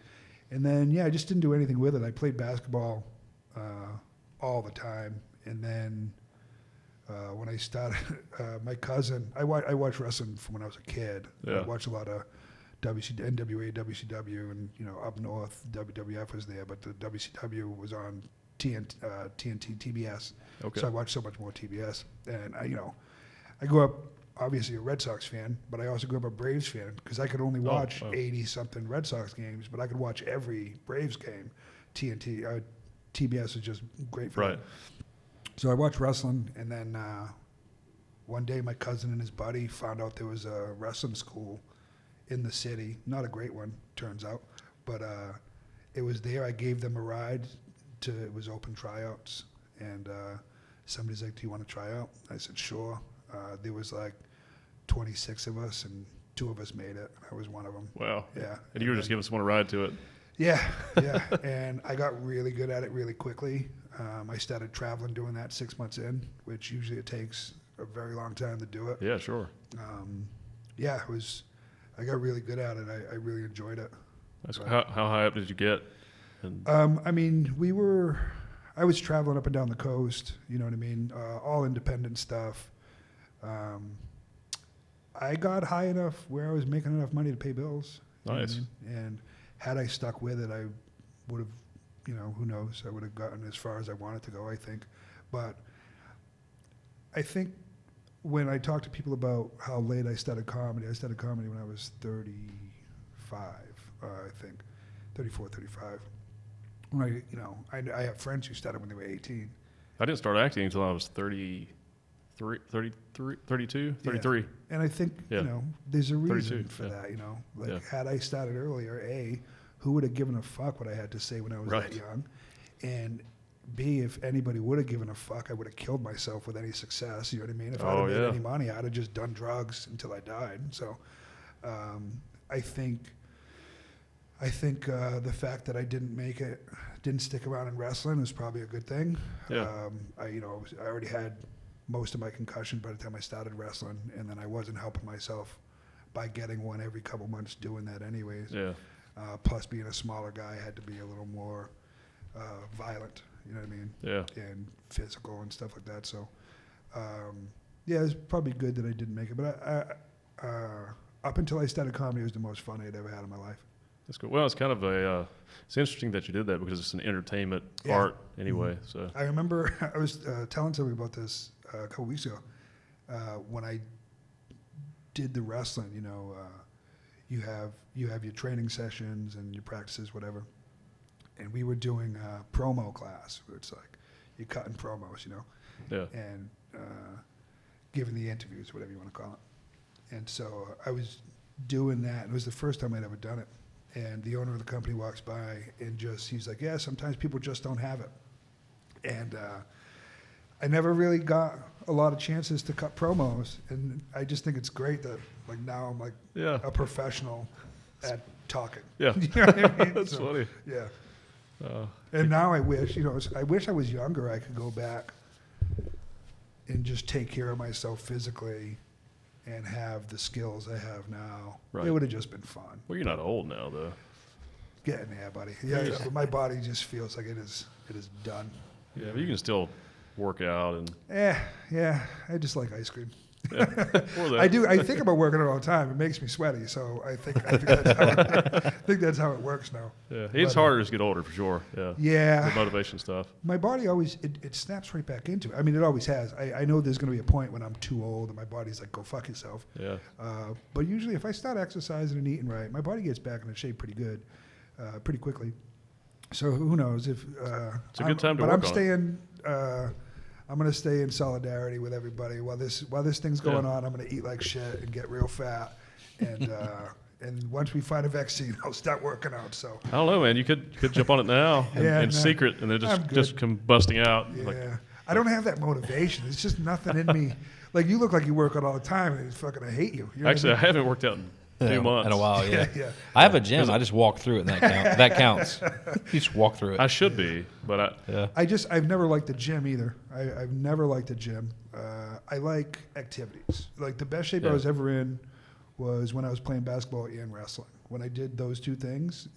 And then, I just didn't do anything with it. I played basketball all the time. And then when I started, my cousin, I watched wrestling from when I was a kid. Yeah. I watched a lot of NWA, WCW, and up north WWF was there, but the WCW was on TNT, TBS. Okay. So I watched so much more TBS, and I grew up obviously a Red Sox fan, but I also grew up a Braves fan because I could only watch 80-something Red Sox games, but I could watch every Braves game. TBS is just great for me. So I watched wrestling, and then one day my cousin and his buddy found out there was a wrestling school in the city. Not a great one, turns out, but it was there. I gave them a ride it was open tryouts, and somebody's like, "Do you want to try out?" I said, "Sure." There was like 26 of us, and 2 of us made it. I was one of them. Wow. Yeah. And you were just giving someone a ride to it. Yeah. And I got really good at it really quickly. I started traveling doing that 6 months in, which usually it takes a very long time to do it. Yeah, sure. I got really good at it. I really enjoyed it. That's how high up did you get? And I was traveling up and down the coast, you know what I mean? All independent stuff. I got high enough where I was making enough money to pay bills. Nice. You know what I mean? And had I stuck with it, I would have, who knows? I would have gotten as far as I wanted to go, I think. But I think when I talk to people about how late I started comedy when I was 35, I think, 34, 35. When I have friends who started when they were 18. I didn't start acting until I was 32, 33. And I think, there's a reason for that, Yeah. Had I started earlier, A, who would have given a fuck what I had to say when I was that young? And B, if anybody would have given a fuck, I would have killed myself with any success, you know what I mean? If I had made any money, I'd have just done drugs until I died. So I think the fact that I didn't stick around in wrestling was probably a good thing. Yeah. I already had most of my concussion by the time I started wrestling, and then I wasn't helping myself by getting one every couple months doing that anyways. Yeah. Plus being a smaller guy, I had to be a little more violent, you know what I mean? Yeah. And physical and stuff like that. So, it's probably good that I didn't make it. But up until I started comedy, it was the most fun I'd ever had in my life. That's cool. Well, it's kind of it's interesting that you did that because it's an entertainment art anyway. Mm-hmm. So I remember I was telling somebody about this a couple weeks ago when I did the wrestling. You have your training sessions and your practices, whatever. And we were doing a promo class where it's like you're cutting promos, Yeah. and giving the interviews, whatever you want to call it. And so I was doing that. It was the first time I'd ever done it. And the owner of the company walks by and he's like, yeah, sometimes people just don't have it. And I never really got a lot of chances to cut promos. And I just think it's great that now I'm a professional at talking. Yeah. You know what I mean? That's funny. Yeah. And now I wish I was younger. I could go back and just take care of myself physically and have the skills I have now. Right. It would have just been fun. Well, you're not old now, though. Getting there, buddy. Yeah, but my body just feels like it is done. Yeah, but you can still work out and. Yeah. I just like ice cream. Yeah. Or that. I do. I think about working out all the time. It makes me sweaty, so I think that's how it works now. Yeah, it's harder as you get older for sure. Yeah. Yeah. The motivation stuff. My body always it snaps right back into it. I mean, it always has. I know there's going to be a point when I'm too old and my body's like, go fuck yourself. Yeah. But usually, if I start exercising and eating right, my body gets back into shape pretty good, pretty quickly. So who knows if it's a good time to work on it. I'm going to stay in solidarity with everybody while this thing's going on. I'm going to eat like shit and get real fat, and and once we find a vaccine, I'll start working out. So I don't know, man. You could jump on it now in secret, and then just come busting out. Yeah, I don't have that motivation. It's just nothing in me. Like you look like you work out all the time, and I hate you. Actually, I haven't worked out 2 months. In a while, yeah. Yeah. I have a gym. I just walk through it, and that counts. You just walk through it. I should be, but I've never liked the gym either. I've never liked the gym. I like activities. Like the best shape I was ever in was when I was playing basketball and wrestling. When I did those two things,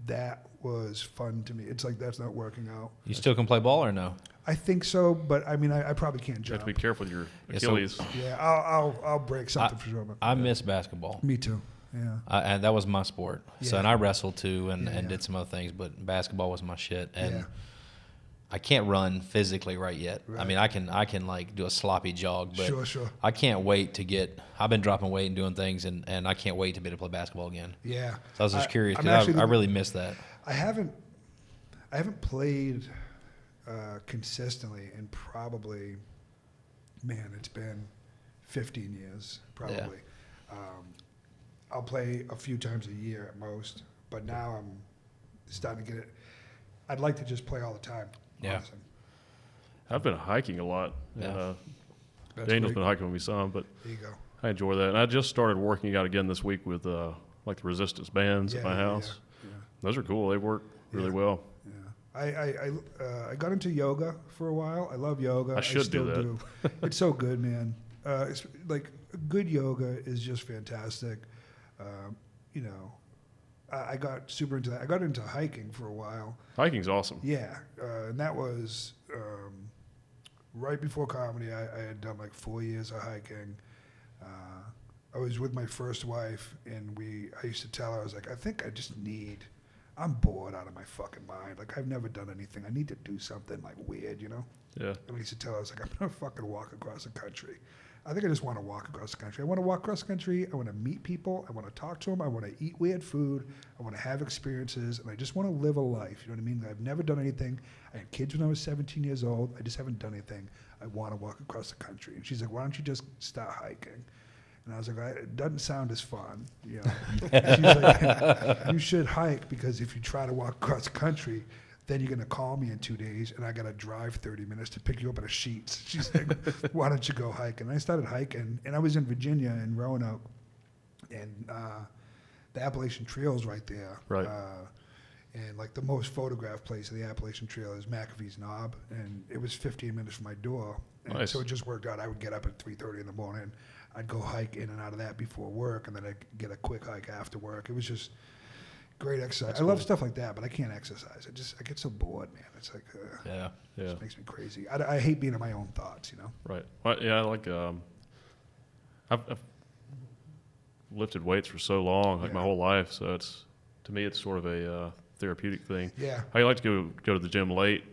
that was fun to me. It's like that's not working out. You still can play ball or no? I think so, but I mean, I probably can't you jump. have to be careful with your Achilles. Yeah, I'll break something for sure. I miss basketball. Me too. Yeah. And that was my sport. So, Yeah. and I wrestled too and Yeah. did some other things, but basketball was my shit. And Yeah. I can't run physically right yet. Right. I mean, I can like do a sloppy jog, but Sure. I can't wait to get. I've been dropping weight and doing things, and I can't wait to be able to play basketball again. Yeah. So I was just curious I'm because actually I really miss that. I haven't played consistently in probably, man, it's been 15 years probably. I'll play a few times a year at most, but now I'm starting to get it. I'd like to just play all the time. Yeah. Honestly. I've been hiking a lot. Yeah. And, That's Daniel's great. been hiking with me some, but There you go. I enjoy that. And I just started working out again this week with like the resistance bands at my house. Yeah. Those are cool. They work really well. Yeah. I got into yoga for a while. I love yoga. I should still do that. It's so good, man. It's like good yoga is just fantastic. You know, I got super into that. I got into hiking for a while. Hiking's awesome. Yeah, and that was right before comedy. I had done like 4 years of hiking. I was with my first wife, and I used to tell her, I was like, I think I'm bored out of my fucking mind. Like, I've never done anything. I need to do something like weird, you know? Yeah. And I used to tell her, I was like, I'm going to fucking walk across the country. I think I just want to walk across the country. I want to walk across the country. I want to meet people. I want to talk to them. I want to eat weird food. I want to have experiences. And I just want to live a life. You know what I mean? I've never done anything. I had kids when I was 17 years old. I just haven't done anything. I want to walk across the country. And she's like, why don't you just start hiking? And I was like, it doesn't sound as fun. You know? She's like, you should hike because if you try to walk across the country, then you're going to call me in 2 days, and I got to drive 30 minutes to pick you up at a Sheetz. She's like, why don't you go hiking? And I started hiking, and I was in Virginia in Roanoke, and the Appalachian Trail's right there. Right. And like the most photographed place of the Appalachian Trail is McAfee's Knob, and it was 15 minutes from my door. And Nice. so it just worked out. I would get up at 3:30 in the morning. I'd go hike in and out of that before work, and then I'd get a quick hike after work. It was just great exercise. That's I love cool. stuff like that, but I can't exercise. I get so bored, man. It's like, Yeah. Yeah. it just makes me crazy. I hate being in my own thoughts, you know? Right. Well, yeah, I like I've lifted weights for so long, like my Yeah. whole life. So to me, it's sort of a therapeutic thing. Yeah. I like to go to the gym late.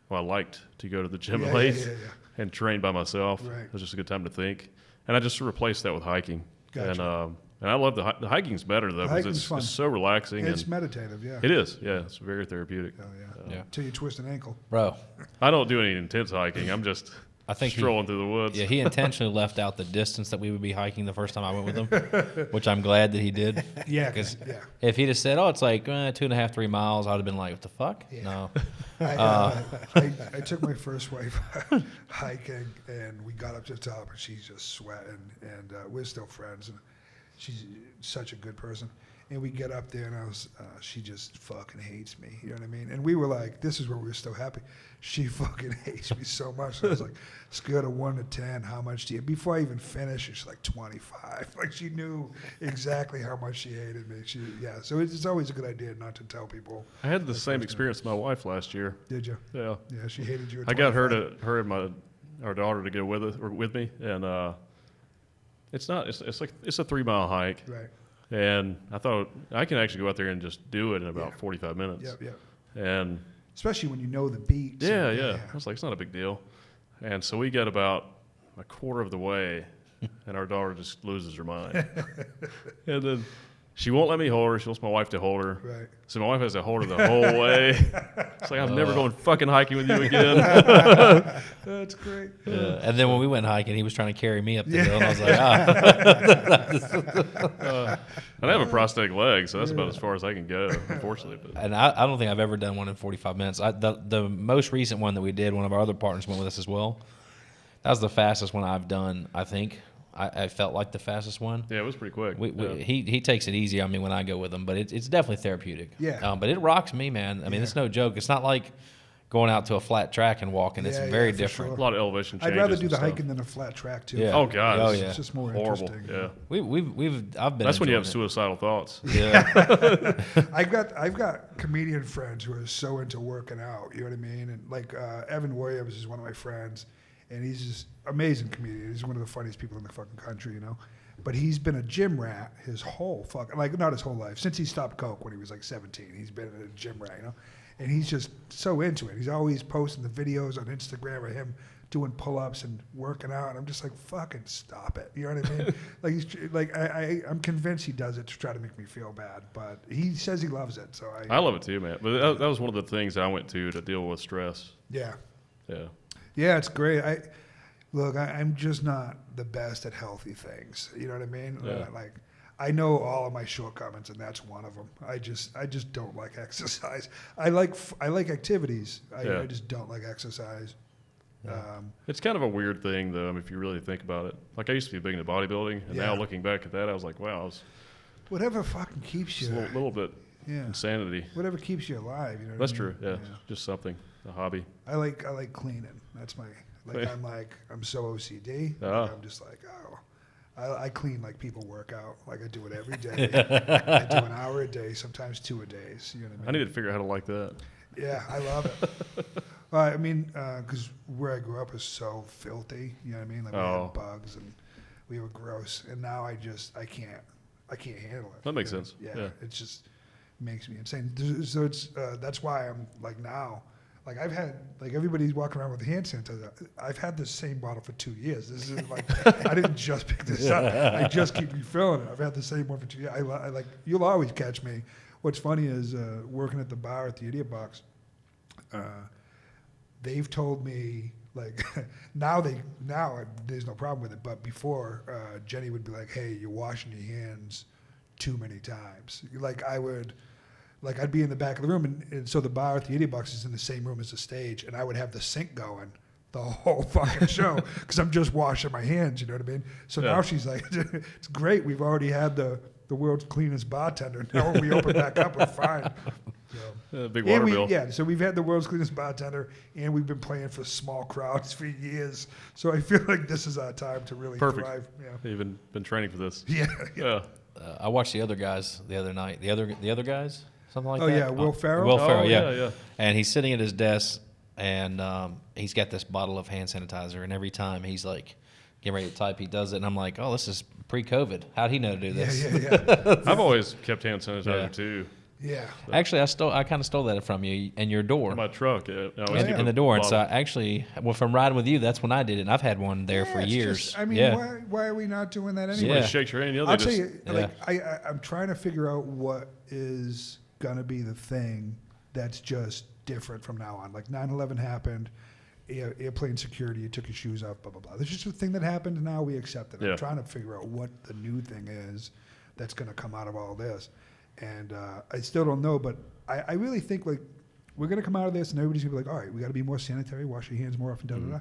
Well, I liked to go to the gym Yeah, late yeah. and train by myself. Right. It was just a good time to think. And I just replaced that with hiking. Gotcha. And I love the hiking's better though because hiking's fun. it's so relaxing It's and meditative, yeah. it is. Yeah, it's very therapeutic. Oh, yeah. Yeah. Until you twist an ankle. Bro, I don't do any intense hiking. I'm just I think strolling through the woods. Yeah, he intentionally left out the distance that we would be hiking the first time I went with him, which I'm glad that he did. Yeah, Because yeah. if he'd have said, "Oh, it's like 2.5, 3 miles," I'd have been like, "What the fuck?" Yeah. No. I took my first wife hiking, and we got up to the top, and she's just sweating, and we're still friends, and she's such a good person. And we get up there, and she just fucking hates me. You know what I mean? And we were like, this is where we were still happy. She fucking hates me so much. So I was like, scale of 1 to 10, how much do you? Before I even finished, she's like 25. Like she knew exactly how much she hated me. So it's always a good idea not to tell people. I had the same experience with my wife last year. Did you? Yeah. Yeah, she hated you. At I got 25. her and our daughter to go with me, and it's a 3 mile hike, Right. and I thought I can actually go out there and just do it in about 45 minutes. Yep, yep. And Especially when you know the beats. yeah, I was like, it's not a big deal. And so we got about a quarter of the way, and our daughter just loses her mind, and then she won't let me hold her. She wants my wife to hold her. Right. So my wife has to hold her the whole way. It's like, I'm never going fucking hiking with you again. That's great. Yeah. And then when we went hiking, he was trying to carry me up the hill, and I was like, And I have a prosthetic leg, so that's about as far as I can go, unfortunately. But And I don't think I've ever done one in 45 minutes. The most recent one that we did, one of our other partners went with us as well. That was the fastest one I've done, I think. I felt like the fastest one. Yeah, it was pretty quick. He takes it easy on me when I go with him, but it's definitely therapeutic. Yeah. But it rocks me, man. I mean, it's no joke. It's not like going out to a flat track and walking. It's very for different. sure. A lot of elevation changes. I'd rather do and the stuff. hiking than a flat track too. Yeah. Oh God, Oh, it's yeah. It's just more horrible. interesting. Yeah, I've been. that's when you have enjoying suicidal thoughts. it. Yeah. I've got comedian friends who are so into working out. You know what I mean? And like Evan Williams is one of my friends, and he's just amazing comedian. He's one of the funniest people in the fucking country, you know. But he's been a gym rat his whole fucking, like, not his whole life, since he stopped coke when he was like 17. He's been a gym rat, you know. And he's just so into it. He's always posting the videos on Instagram of him doing pull-ups and working out. And I'm just like, fucking stop it. You know what I mean? Like, he's like, I'm convinced he does it to try to make me feel bad. But he says he loves it. So I love it too, man. But that was one of the things I went to deal with stress. yeah. Yeah. Yeah, it's great. I'm just not the best at healthy things. You know what I mean? Yeah. Like, I know all of my shortcomings, and that's one of them. I just don't like exercise. I like activities. I just don't like exercise. It's kind of a weird thing, though, if you really think about it. Like, I used to be big into bodybuilding, and now looking back at that, I was like, wow, it's Whatever fucking keeps you. a little bit insanity. Whatever keeps you alive. You know. That's what I mean? true. Yeah, just something, a hobby. I like cleaning. That's my I'm so OCD. Oh. I'm just like, I clean like people work out. Like I do it every day. I do an hour a day, sometimes 2 a day. You know what I mean? I need to figure out how to like that. Yeah, I love it. I mean, because where I grew up was so filthy. You know what I mean? Like we had bugs and we were gross. And now I can't handle it. That makes sense. Yeah, it just makes me insane. So it's that's why I'm like now. Like I've had, like everybody's walking around with hand sanitizer. I've had this same bottle for 2 years. This is like, I didn't just pick this up. I just keep refilling it. I've had the same one for 2 years. I like, you'll always catch me. What's funny is working at the bar at the Idiot Box, they've told me, like, now there's no problem with it. But before, Jenny would be like, hey, you're washing your hands too many times. Like I'd be in the back of the room, and so the bar at the Idiot Box is in the same room as the stage, and I would have the sink going the whole fucking show because I'm just washing my hands. You know what I mean? So now she's like, "It's great. We've already had the world's cleanest bartender. Now when we open back up, we're fine." So, Big water bill. Yeah, so we've had the world's cleanest bartender, and we've been playing for small crowds for years. So I feel like this is our time to really thrive. Yeah. You've been training for this. Yeah. I watched the other guys the other night. The other guys. Something like that. Oh, yeah, Will Ferrell? Will Ferrell, yeah. And he's sitting at his desk, and he's got this bottle of hand sanitizer, and every time he's like getting ready to type, he does it, and I'm like, oh, this is pre-COVID. How'd he know to do this? Yeah. I've always kept hand sanitizer too. Yeah. Actually, I kind of stole that from you and your door. In my truck, yeah. In the door, and so from riding with you, that's when I did it. And I've had one there for years. Why are we not doing that anyway? Somebody shakes your hand, I'll tell you, like I'm trying to figure out what is gonna be the thing that's just different from now on. Like 9/11 happened, airplane security, you took your shoes off, blah blah blah. There's just a thing that happened, and now we accept it. I'm trying to figure out what the new thing is that's gonna come out of all this. And I still don't know, but I really think like we're going to come out of this and everybody's going to be like, all right, we got to be more sanitary, wash your hands more often, da-da-da.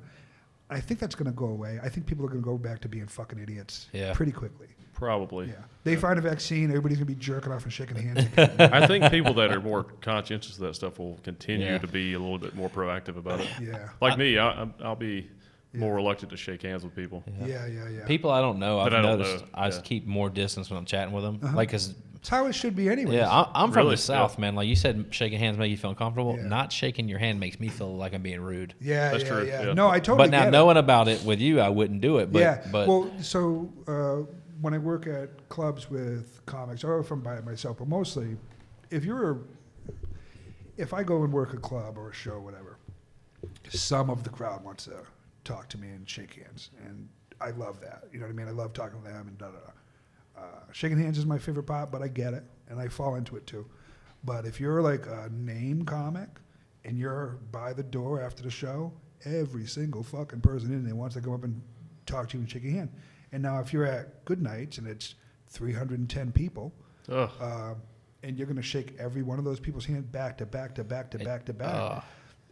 I think that's going to go away. I think people are going to go back to being fucking idiots pretty quickly. Probably. Yeah. They find a vaccine, everybody's going to be jerking off and shaking hands again. I think people that are more conscientious of that stuff will continue to be a little bit more proactive about it. Yeah. Like me, I'll be more reluctant to shake hands with people. Yeah. People I don't know, I've noticed I just keep more distance when I'm chatting with them. Like, cause it's how it should be anyway. Yeah, I'm from the South, man. Like you said, shaking hands make you feel uncomfortable. Yeah. Not shaking your hand makes me feel like I'm being rude. Yeah, that's true. Yeah. No, I totally But now get knowing about it with you, I wouldn't do it. But, well, so when I work at clubs with comics, or if I'm by myself, but mostly, if I go and work a club or a show, whatever, some of the crowd wants to talk to me and shake hands, and I love that. You know what I mean? I love talking to them and da-da-da. Shaking hands is my favorite part, but I get it, and I fall into it too. But if you're like a name comic and you're by the door after the show, every single fucking person in there wants to come up and talk to you and shake your hand. And now if you're at Good Nights and it's 310 people, and you're going to shake every one of those people's hand back to back to back to back to back,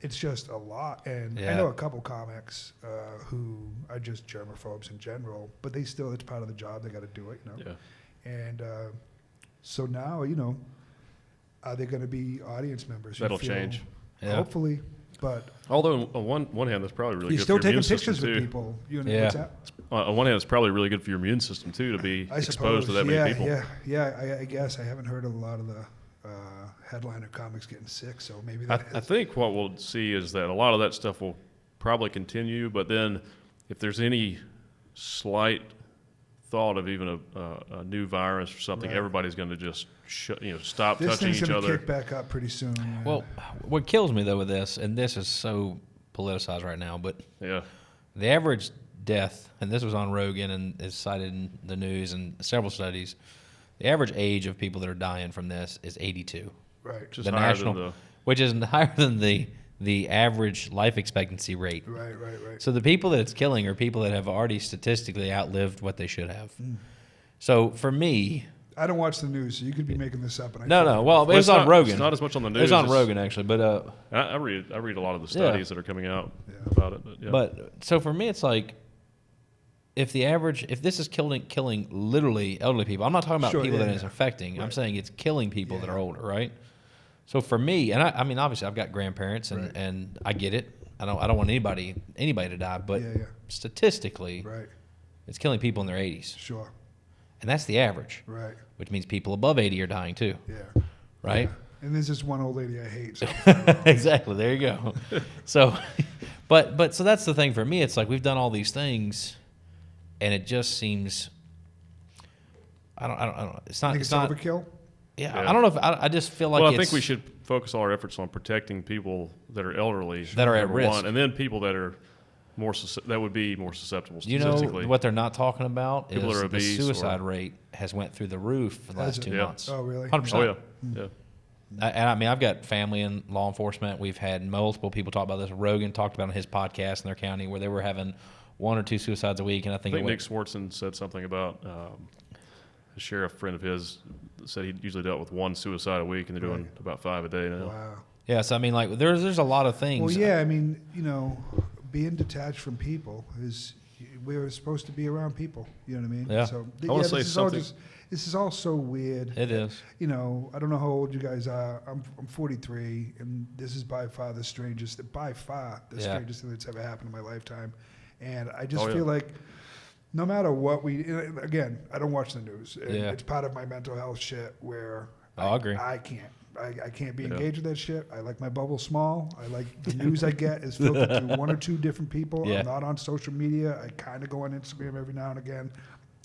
it's just a lot. And I Yeah. know a couple comics who are just germaphobes in general, but they still, it's part of the job. They got to do it, you know? Yeah. And so now, you know, are they going to be audience members? who That'll feel- change. Yeah. Hopefully. But Although on one hand, that's probably really you're good still for your taking immune system pictures with too. people. You know, Yeah. what's that? On one hand, it's probably really good for your immune system too to be I exposed to that suppose. many people. I guess I haven't heard of a lot of the headliner comics getting sick, so maybe I that think what we'll see is that a lot of that stuff will probably continue, but then if there's any slight thought of even a new virus or something, Right. everybody's going to just stop this touching thing's each going to other. kick back up pretty soon. Yeah. Well, what kills me though with this, and this is so politicized right now, but Yeah, the average death, and this was on Rogan and is cited in the news and several studies, the average age of people that are dying from this is 82, right, just the higher national, than which is higher than the average life expectancy rate. right. So the people that it's killing are people that have already statistically outlived what they should have. Mm. So for me, I don't watch the news, so you could be making this up. And I no. Well, it was it's on not- Rogan. It's not as much on the news. It was on as- Rogan actually, but I read a lot of the studies that are coming out Yeah. about it. But, yeah. But so for me, it's like if this is killing literally elderly people. I'm not talking about Sure, people yeah, that it's yeah. affecting. I'm Right. saying it's killing people that Yeah. are older, right? So for me, and I mean, obviously, I've got grandparents, and, Right. and I get it. I don't want anybody to die, but Yeah, yeah. statistically, Right, it's killing people in their 80s, sure, and that's the average, right, which means people above 80 are dying too, yeah. right? And there's this one old lady I hate. So I'm kinda wrong. Exactly. There you go. So, but so that's the thing for me. It's like we've done all these things, and it just seems. I don't. It's I not. think It's it's not. overkill. Yeah, Yeah. I don't know if I just feel like. well, I it's, think we should focus all our efforts on protecting people that are elderly, That are at number risk. one, and then people that are that would be more susceptible You know statistically. what they're not talking about People is that are the obese suicide or- rate has went through the roof for the Has last it? 2 Yeah. months. Oh, really? 100%. Oh yeah, yeah. And I mean, I've got family in law enforcement. We've had multiple people talk about this. Rogan talked about it on his podcast in their county where they were having 1 or 2 suicides a week, and I I think, think it Nick went, Swartzen said something about a sheriff friend of his said he usually dealt with 1 suicide a week, and they're doing Right. about 5 a day now. Wow. yeah. So I mean, like there's a lot of things. Well, yeah. I mean, you know, being detached from people is we're supposed to be around people. You know what I mean? Yeah. So I wanna say this is all something- this is all so weird. It is. You know, I don't know how old you guys are. I'm 43, and this is by far the strangest thing that's ever happened in my lifetime. And I just Oh, yeah. feel like no matter what again, I don't watch the news. And Yeah. It's part of my mental health shit where I agree. I can't. I can't be Yeah. engaged with that shit. I like my bubble small. I like the news I get is filtered through 1 or 2 different people. Yeah. I'm not on social media. I kind of go on Instagram every now and again.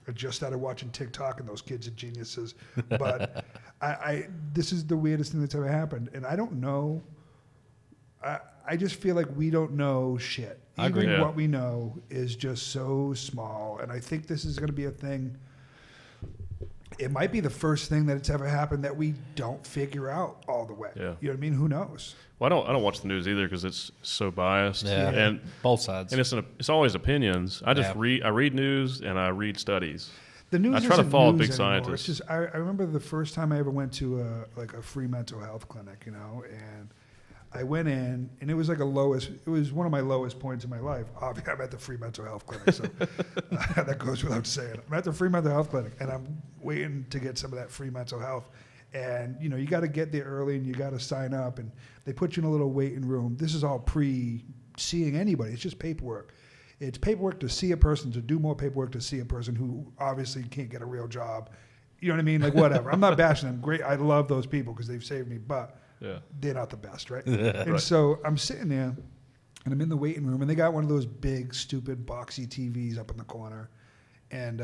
I just started watching TikTok, and those kids are geniuses. But this is the weirdest thing that's ever happened, and I don't know. I just feel like we don't know shit. I agree. Even Yeah. what we know is just so small, and I think this is going to be a thing. It might be the first thing that it's ever happened that we don't figure out all the way. Yeah. You know what I mean? Who knows? Well, I don't watch the news either because it's so biased, Yeah. and Both sides. it's always opinions. I just Yeah. I read news and I read studies. The news I try to isn't follow news big anymore. scientists. It's just I remember the first time I ever went to a free mental health clinic, you know, and I went in, and it was like it was one of my lowest points in my life. Obviously, I'm at the free mental health clinic, so that goes without saying. I'm at the free mental health clinic, and I'm waiting to get some of that free mental health. And, you know, you got to get there early, and you got to sign up, and they put you in a little waiting room. This is all pre-seeing anybody. It's just paperwork. It's paperwork to see a person, to do more paperwork to see a person who obviously can't get a real job. You know what I mean? Like, whatever. I'm not bashing them. Great. I love those people because they've saved me, but Yeah. they're not the best, right? And so I'm sitting there, and I'm in the waiting room, and they got one of those big, stupid, boxy TVs up in the corner, and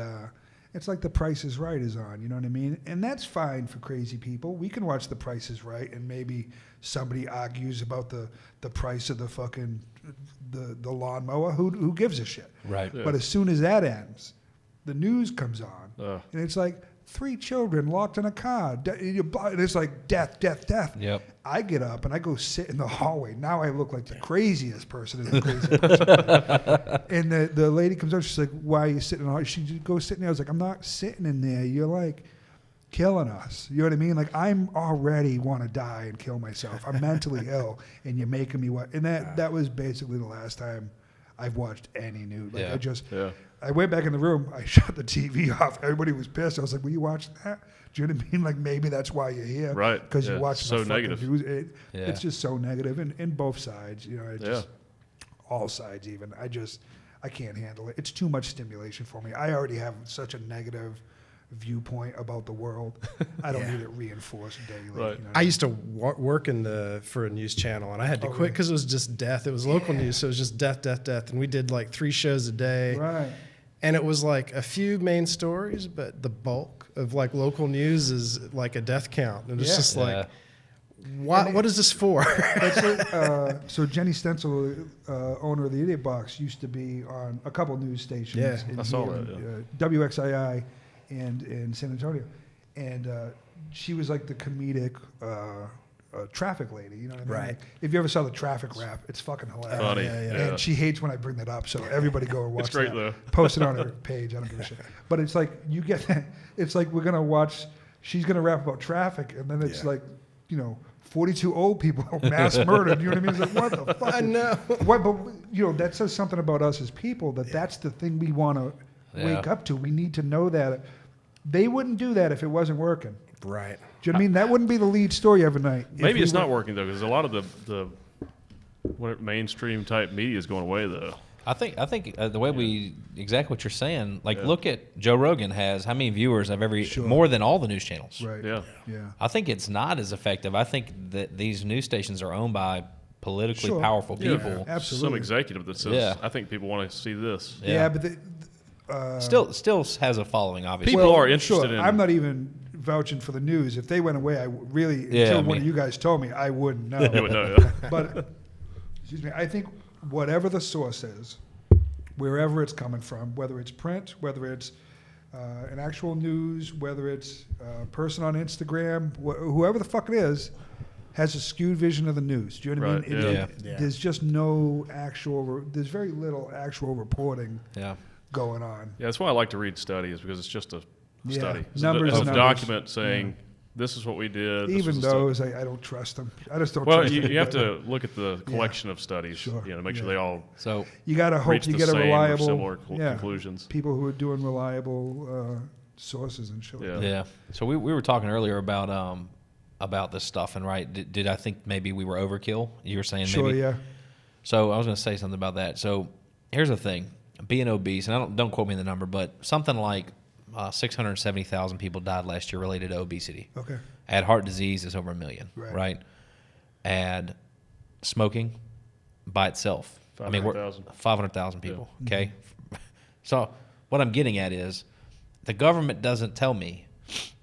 it's like The Price is Right is on, you know what I mean? And that's fine for crazy people. We can watch The Price is Right, and maybe somebody argues about the price of the fucking the lawnmower. Who gives a shit? Right. Yeah. But as soon as that ends, the news comes on, and it's like 3 children locked in a car. And it's like death, death, death. Yep. I get up and I go sit in the hallway. Now I look like the craziest person in the crazy person. And the lady comes up. She's like, "Why are you sitting in the hallway?" She goes sit in there. I was like, "I'm not sitting in there. You're like, killing us. You know what I mean? Like, I'm already want to die and kill myself. I'm mentally ill, and you're making me what? And that was basically the last time I've watched any news. Like, I went back in the room. I shut the TV off. Everybody was pissed. I was like, "Were you watching that?" Do you know what I mean? Like, maybe that's why you're here, right? Because you're watching so the fucking negative. news. It's just so negative, and in both sides. You know, just all sides. Even I can't handle it. It's too much stimulation for me. I already have such a negative viewpoint about the world. I don't need it reinforced daily. Right. You know I used to work for a news channel, and I had to quit because it was just death. It was local news, so it was just death, and we did like 3 shows a day. Right. And it was like a few main stories, but the bulk of like local news is like a death count. And it's just like, what is this for? So Jenny Stencil, owner of the Idiot Box, used to be on a couple news stations. I saw that. WXII and in San Antonio. And she was like the comedic traffic lady, you know what I mean? Right. Like, if you ever saw the traffic rap, it's fucking hilarious. Funny. And she hates when I bring that up, so everybody go and watch It's great, that. though. Post it on her page. I don't give a shit. But it's like you get that. It's like we're gonna watch. She's gonna rap about traffic, and then it's like, 42 old people mass murdered. You know what I mean? It's like, what the fuck? I know. What? But that says something about us as people. That's the thing we want to wake up to. We need to know that they wouldn't do that if it wasn't working. Right. Do you know what I mean? That wouldn't be the lead story every night. Maybe it's not working though, because a lot of the mainstream type media is going away though. I think the way exactly what you're saying. Like, look at Joe Rogan has how many viewers of more than all the news channels. Right. Yeah. I think it's not as effective. I think that these news stations are owned by politically powerful people. Absolutely. Some executive that says, I think people want to see this. Yeah, but Still has a following, obviously. People are interested in. I'm not even vouching for the news. If they went away, I really until one of you guys told me, I wouldn't know. You would know, But excuse me, I think whatever the source is, wherever it's coming from, whether it's print, whether it's an actual news, whether it's a person on Instagram, whoever the fuck it is, has a skewed vision of the news. Do you know what I mean? There's just no actual. There's very little actual reporting. Going on. Yeah, that's why I like to read studies, because it's just a study. It's Numbers, a document saying this is what we did. Even those, I don't trust them. I just don't well, trust them. You have to look at the collection of studies, to make sure they all you got to hope you get a reliable, similar conclusions. People who are doing reliable sources and shit. Yeah. So we were talking earlier about this stuff, and did I think maybe we were overkill? You were saying maybe. Yeah. So I was going to say something about that. So here's the thing. Being obese, and don't quote me on the number, but something like 670,000 people died last year related to obesity. Okay. Add heart disease, it's over 1 million, right? Add smoking by itself. 500,000 people, okay? So what I'm getting at is the government doesn't tell me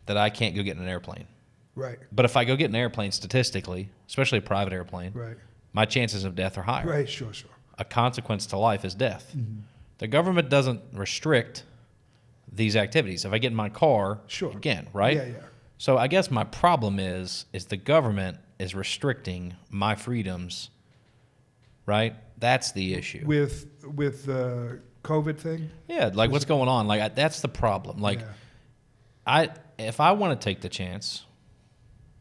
that I can't go get in an airplane. Right. But if I go get an airplane, statistically, especially a private airplane, my chances of death are higher. Right, sure. A consequence to life is death. Mm-hmm. The government doesn't restrict these activities. If I get in my car, again, right? Yeah. So I guess my problem is the government is restricting my freedoms, right? That's the issue. With the COVID thing? Yeah, like what's going on? Like that's the problem. Like if I want to take the chance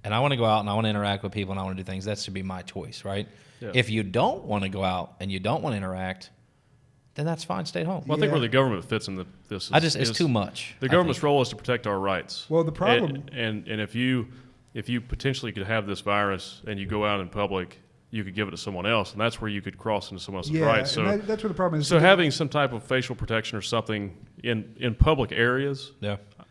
and I want to go out and I want to interact with people and I want to do things, that should be my choice, right? Yeah. If you don't want to go out and you don't want to interact, then that's fine. Stay home. Well, I think where the government fits in this is it's too much. The government's role is to protect our rights. Well, the problem and if you potentially could have this virus and you go out in public, you could give it to someone else, and that's where you could cross into someone else's rights. So that's where the problem is. So having some type of facial protection or something in public areas,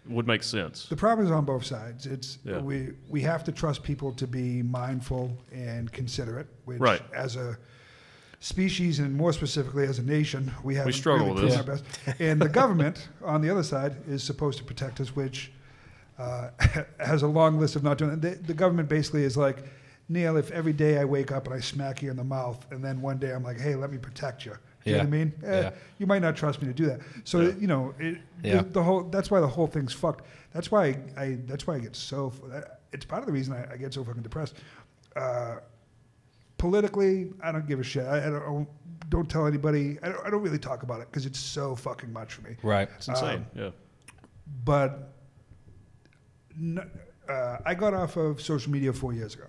would make sense. The problem is on both sides. It's we have to trust people to be mindful and considerate, which as a species and more specifically as a nation, we struggle really with this. Our best. And the government on the other side is supposed to protect us, which has a long list of not doing it. The government basically is like, Neil, if every day I wake up and I smack you in the mouth, and then one day I'm like, hey, let me protect you. You know what I mean? You might not trust me to do that. So the whole that's why the whole thing's fucked. That's why I get so. It's part of the reason I get so fucking depressed. Politically, I don't give a shit. I don't tell anybody. I don't really talk about it because it's so fucking much for me. Right. It's insane. But I got off of social media 4 years ago,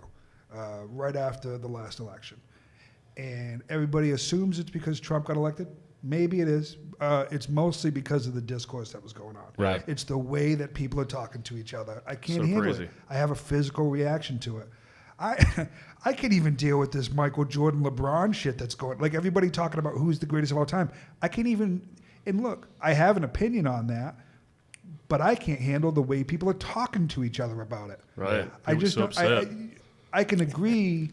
right after the last election. And everybody assumes it's because Trump got elected. Maybe it is. It's mostly because of the discourse that was going on. Right. It's the way that people are talking to each other. I can't handle crazy. it. I have a physical reaction to it. I can't even deal with this Michael Jordan, LeBron shit that's going. Like everybody talking about who's the greatest of all time. I can't even. And look, I have an opinion on that, but I can't handle the way people are talking to each other about it. Right. I just so don't, upset. I can agree.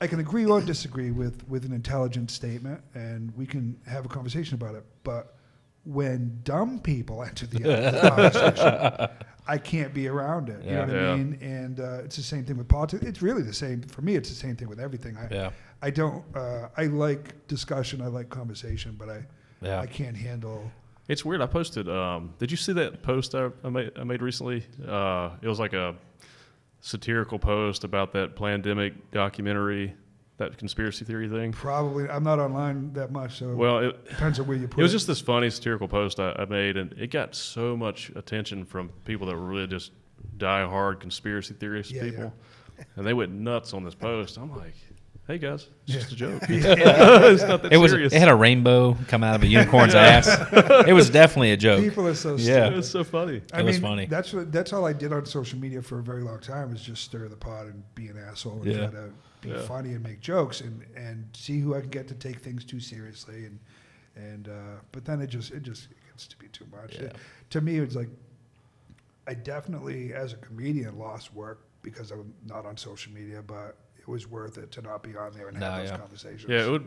I can agree or disagree with an intelligent statement, and we can have a conversation about it. But when dumb people enter the conversation, I can't be around it. You know what I mean? And it's the same thing with politics. It's really the same for me. It's the same thing with everything. I don't. I like discussion. I like conversation, but I can't handle. It's weird. I posted. Did you see that post I made recently? It was like a satirical post about that Plandemic documentary, that conspiracy theory thing. Probably. I'm not online that much, so it depends on where you put it. It was just this funny satirical post I made, and it got so much attention from people that were really just die-hard conspiracy theorist people. Yeah. And they went nuts on this post. I'm like, hey, guys, it's just a joke. It's not that serious. It had a rainbow come out of a unicorn's ass. It was definitely a joke. People are so stupid. It was so funny. It was funny. That's all I did on social media for a very long time, was just stir the pot and be an asshole and try to be funny and make jokes and see who I can get to take things too seriously. And but then it just gets to be too much. Yeah. To me, it's like I definitely, as a comedian, lost work because I'm not on social media, but it was worth it to not be on there and have those conversations. Yeah,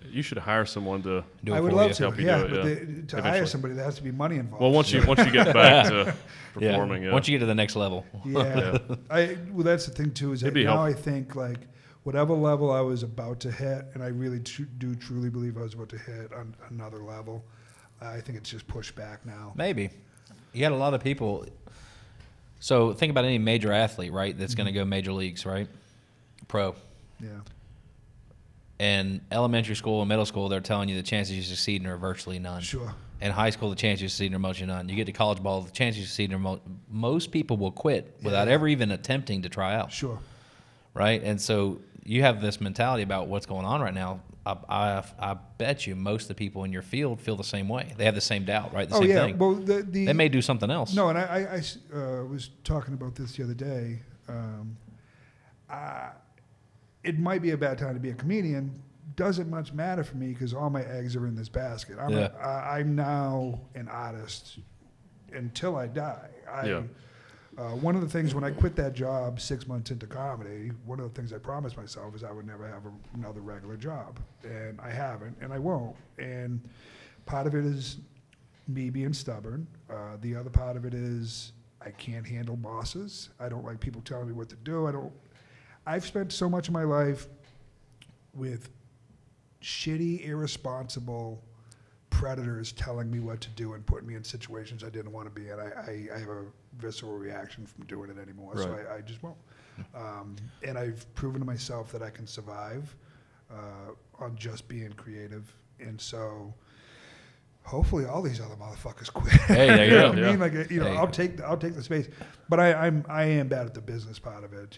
you should hire someone to do it. I would love to. Help you do it, but to hire somebody, there has to be money involved. Well, once you get back to performing, once you get to the next level. Well, that's the thing too. Is that now I think like whatever level I was about to hit, and I really do truly believe I was about to hit on another level. I think it's just pushed back now. Maybe you had a lot of people. So think about any major athlete, right? That's going to go major leagues, right? Pro. Yeah. In elementary school and middle school, they're telling you the chances you succeed are virtually none. Sure. In high school, the chances you succeed are mostly none. You get to college ball, the chances you succeed are most people will quit without ever even attempting to try out. Sure. Right? And so you have this mentality about what's going on right now. I bet you most of the people in your field feel the same way. They have the same doubt, right? The same thing. Well, they may do something else. No, and I was talking about this the other day. It might be a bad time to be a comedian. Doesn't much matter for me because all my eggs are in this basket. I'm now an artist until I die. One of the things when I quit that job 6 months into comedy, one of the things I promised myself is I would never have another regular job. And I haven't, and I won't. And part of it is me being stubborn. The other part of it is I can't handle bosses. I don't like people telling me what to do. I've spent so much of my life with shitty, irresponsible predators telling me what to do and putting me in situations I didn't want to be in. I have a visceral reaction from doing it anymore, so I just won't. And I've proven to myself that I can survive on just being creative, and so hopefully all these other motherfuckers quit. Hey, there you know go. what I mean? Like, I'll take the space, but I am bad at the business part of it,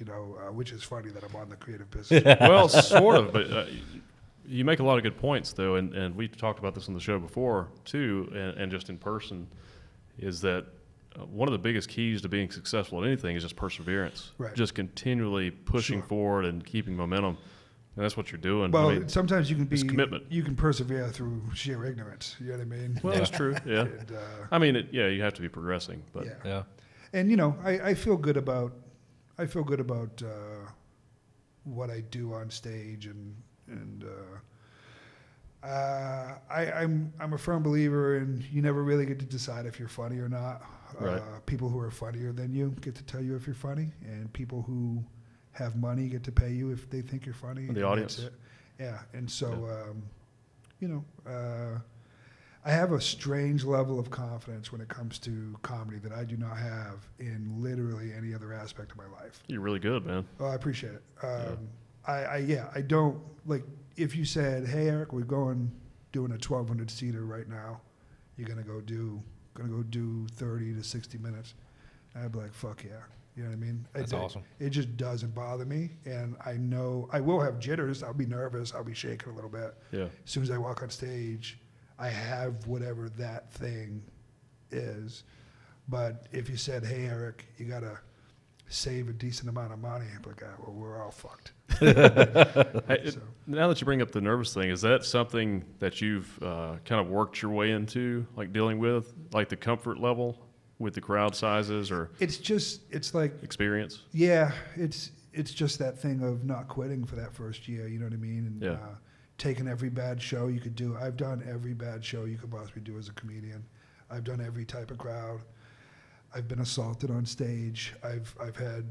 which is funny that I'm on the creative business. Well, sort of, but you make a lot of good points though, and we talked about this on the show before too, and just in person, is that one of the biggest keys to being successful at anything is just perseverance. Right. Just continually pushing forward and keeping momentum. And that's what you're doing. Well, sometimes you can be commitment. You can persevere through sheer ignorance. You know what I mean? Well, that's true. Yeah. And, you have to be be progressing. But yeah. And I feel good about what I do on stage, and I'm a firm believer in you never really get to decide if you're funny or not. Right. People who are funnier than you get to tell you if you're funny, and people who have money get to pay you if they think you're funny. And the audience. That's it. Yeah, and so, I have a strange level of confidence when it comes to comedy that I do not have in literally any other aspect of my life. You're really good, man. Oh, I appreciate it. I don't, like, if you said, hey, Eric, we're doing a 1,200 seater right now. You're going to go do 30 to 60 minutes. I'd be like, fuck yeah. You know what I mean? That's awesome. It just doesn't bother me. And I know I will have jitters. I'll be nervous. I'll be shaking a little bit. Yeah. As soon as I walk on stage, I have whatever that thing is. But if you said, hey, Eric, you got to save a decent amount of money, I'm like, well, we're all fucked. Now that you bring up the nervous thing, is that something that you've kind of worked your way into, like dealing with, like the comfort level with the crowd sizes, or it's like experience? Yeah, it's just that thing of not quitting for that first year. You know what I mean? And taking every bad show you could do. I've done every bad show you could possibly do as a comedian. I've done every type of crowd. I've been assaulted on stage. I've had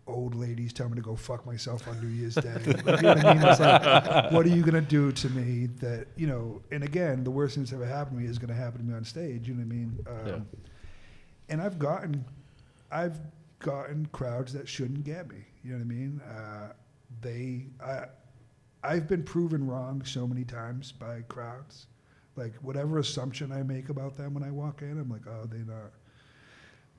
old ladies tell me to go fuck myself on New Year's Day. You know what I mean? It's like, what are you gonna do to me that, you know? And again, the worst thing that's ever happened to me is gonna happen to me on stage. You know what I mean? And I've gotten crowds that shouldn't get me. You know what I mean? I've been proven wrong so many times by crowds. Like whatever assumption I make about them when I walk in, I'm like, oh, they're not.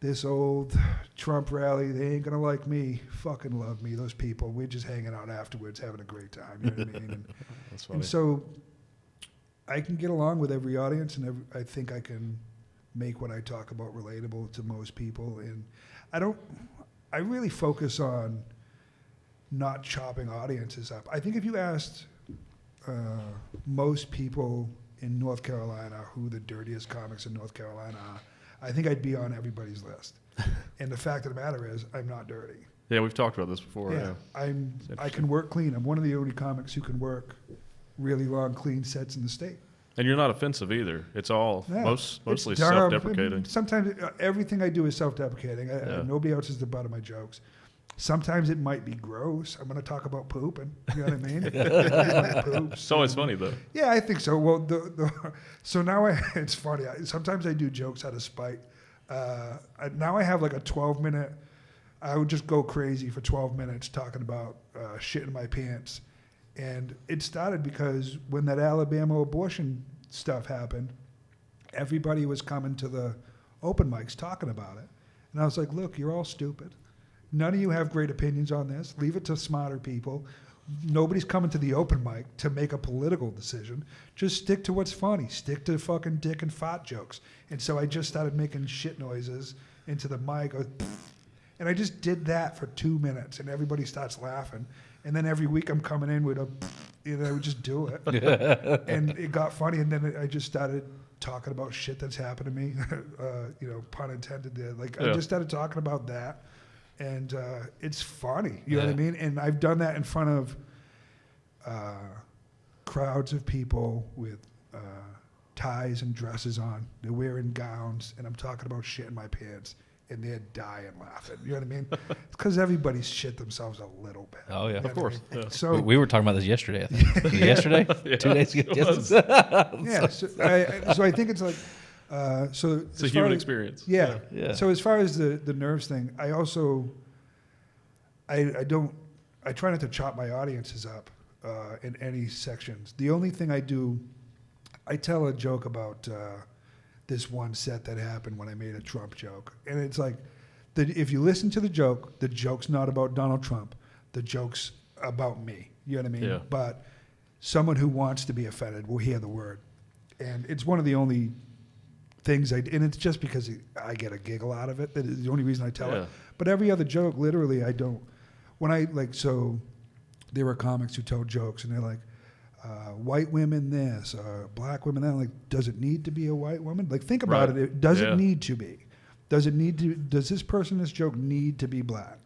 This old Trump rally, they ain't gonna like me. Fucking love me, those people. We're just hanging out afterwards, having a great time. You know what I mean? That's funny. And so I can get along with every audience, and I think I can make what I talk about relatable to most people. And I really focus on not chopping audiences up. I think if you asked most people in North Carolina who the dirtiest comics in North Carolina are, I think I'd be on everybody's list. And the fact of the matter is, I'm not dirty. Yeah, we've talked about this before. Yeah. I can work clean. I'm one of the only comics who can work really long, clean sets in the state. And you're not offensive either. It's all mostly It's dumb. self-deprecating. Sometimes everything I do is self-deprecating. Nobody else is the butt of my jokes. Sometimes it might be gross. I'm going to talk about pooping. You know what I mean? Poops. It's always funny, though. Yeah, I think so. Well, so now it's funny. Sometimes I do jokes out of spite. Now I have like a 12-minute. I would just go crazy for 12 minutes talking about shit in my pants. And it started because when that Alabama abortion stuff happened, everybody was coming to the open mics talking about it. And I was like, look, you're all stupid. None of you have great opinions on this. Leave it to smarter people. Nobody's coming to the open mic to make a political decision. Just stick to what's funny. Stick to fucking dick and fart jokes. And so I just started making shit noises into the mic. And I just did that for 2 minutes, and everybody starts laughing. And then every week I'm coming in with I would just do it. And it got funny, and then I just started talking about shit that's happened to me. Pun intended there. I just started talking about that. And it's funny, you know what I mean? And I've done that in front of crowds of people with ties and dresses on. They're wearing gowns, and I'm talking about shit in my pants, and they're dying laughing. You know what I mean? It's because everybody's shit themselves a little bit. Oh, yeah. Of course. I mean? Yeah. So We were talking about this yesterday, I think. Was it yesterday? Yeah. 2 days ago? yeah. So I think it's like, It's a human experience. Yeah. Yeah. So as far as the nerves thing, I also, I try not to chop my audiences up in any sections. The only thing I do, I tell a joke about this one set that happened when I made a Trump joke. And it's like, if you listen to the joke's not about Donald Trump. The joke's about me. You know what I mean? Yeah. But someone who wants to be offended will hear the word. And it's one of the only things and it's just because I get a giggle out of it. That is the only reason I tell it. But every other joke, literally, I don't. So there were comics who told jokes, and they're like, white women this, black women that. I'm like, does it need to be a white woman? Like, think about it. Does it need to be? Does this person, this joke need to be black?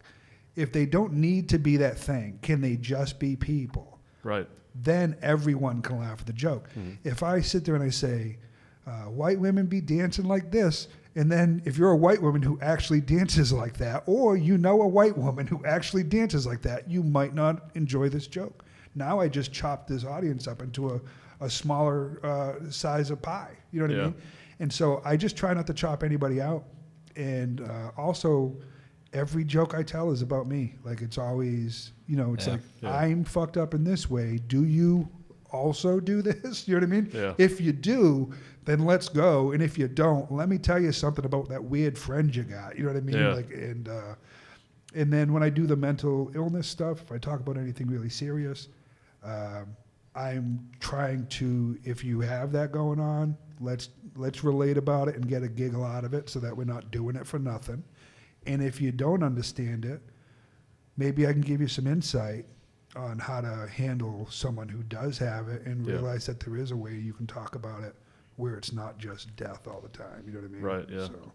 If they don't need to be that thing, can they just be people? Right. Then everyone can laugh at the joke. Mm-hmm. If I sit there and I say, white women be dancing like this, and then if you're a white woman who actually dances like that, or you know a white woman who actually dances like that, you might not enjoy this joke. Now I just chopped this audience up into a smaller size of pie. You know what I mean? And so I just try not to chop anybody out. And also, every joke I tell is about me. Like, it's always, it's I'm fucked up in this way. Do you also do this? You know what I mean? Yeah. If you do, then let's go. And if you don't, let me tell you something about that weird friend you got. You know what I mean? Yeah. Like, and then when I do the mental illness stuff, if I talk about anything really serious, I'm trying to, if you have that going on, let's relate about it and get a giggle out of it so that we're not doing it for nothing. And if you don't understand it, maybe I can give you some insight on how to handle someone who does have it and realize that there is a way you can talk about it where it's not just death all the time. You know what I mean? Right, yeah. So,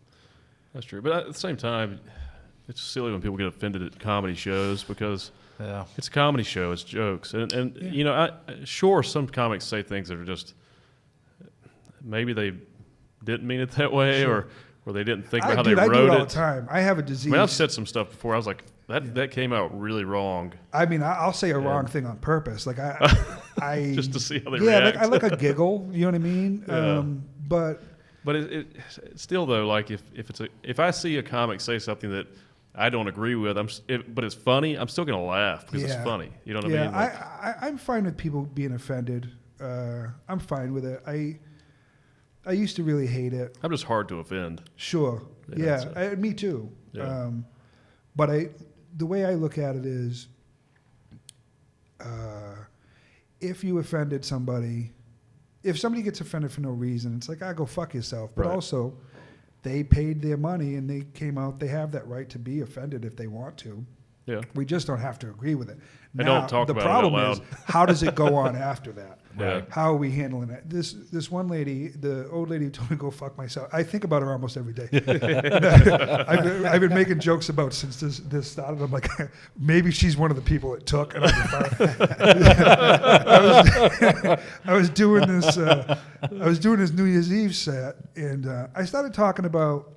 That's true. But at the same time, it's silly when people get offended at comedy shows because it's a comedy show. It's jokes. And you know, sure, some comics say things that are just maybe they didn't mean it that way or they didn't think about how they wrote I do it all it. the time. I have a disease. I mean, I've said some stuff before. I was like, that came out really wrong. I mean, I'll say a wrong thing on purpose. Like I just to see how they react. Like I like a giggle. You know what I mean? Yeah. But it still though, like if I see a comic say something that I don't agree with, but it's funny, I'm still gonna laugh because it's funny. You know what I mean? Like, I'm fine with people being offended. I'm fine with it. I used to really hate it. I'm just hard to offend. Sure. Me too. Yeah. But the way I look at it is, if you offended somebody, if somebody gets offended for no reason, it's like, go fuck yourself. But also, they paid their money and they came out. They have that right to be offended if they want to. Yeah. We just don't have to agree with it. And Now, don't talk the about it out problem loud. is, how does it go on after that? Yeah. How are we handling it? This one lady, the old lady who told me to go fuck myself. I think about her almost every day. I've been making jokes about since this started. I'm like, maybe she's one of the people it took. And I was doing this New Year's Eve set, and I started talking about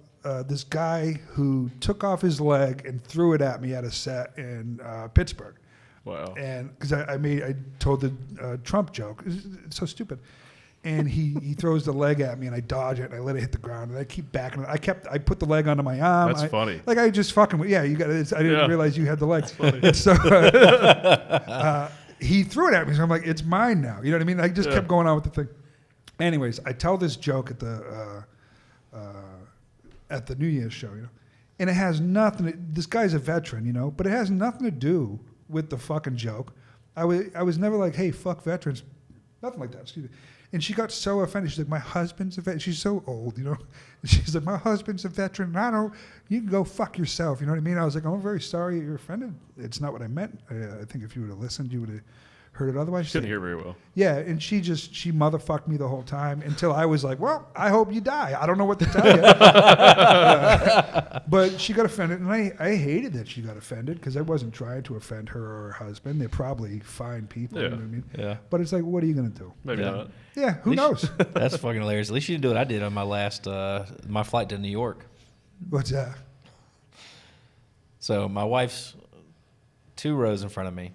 this guy who took off his leg and threw it at me at a set in Pittsburgh. Wow. And because I told the Trump joke, it's so stupid, and he throws the leg at me and I dodge it and I let it hit the ground and I keep backing it. I put the leg onto my arm. That's funny. Like I just fucking you got it. I didn't realize you had the leg. That's So he threw it at me, so I'm like, it's mine now. You know what I mean? I just kept going on with the thing. Anyways, I tell this joke at the New Year's show, and it has nothing. This guy's a veteran, but it has nothing to do with the fucking joke. I was never like, hey, fuck veterans. Nothing like that, excuse me. And she got so offended. She's like, my husband's a veteran. She's so old, And she's like, my husband's a veteran. And you can go fuck yourself. You know what I mean? I was like, I'm very sorry you're offended. It's not what I meant. I think if you would have listened, you would have heard it otherwise. She couldn't hear very well. Yeah, and she motherfucked me the whole time until I was like, well, I hope you die. I don't know what to tell you. But she got offended, and I hated that she got offended because I wasn't trying to offend her or her husband. They're probably fine people, you know what I mean? Yeah. But it's like, what are you going to do? Maybe not. Yeah, who knows? That's fucking hilarious. At least you didn't do what I did on my last my flight to New York. What's that? So my wife's 2 rows in front of me,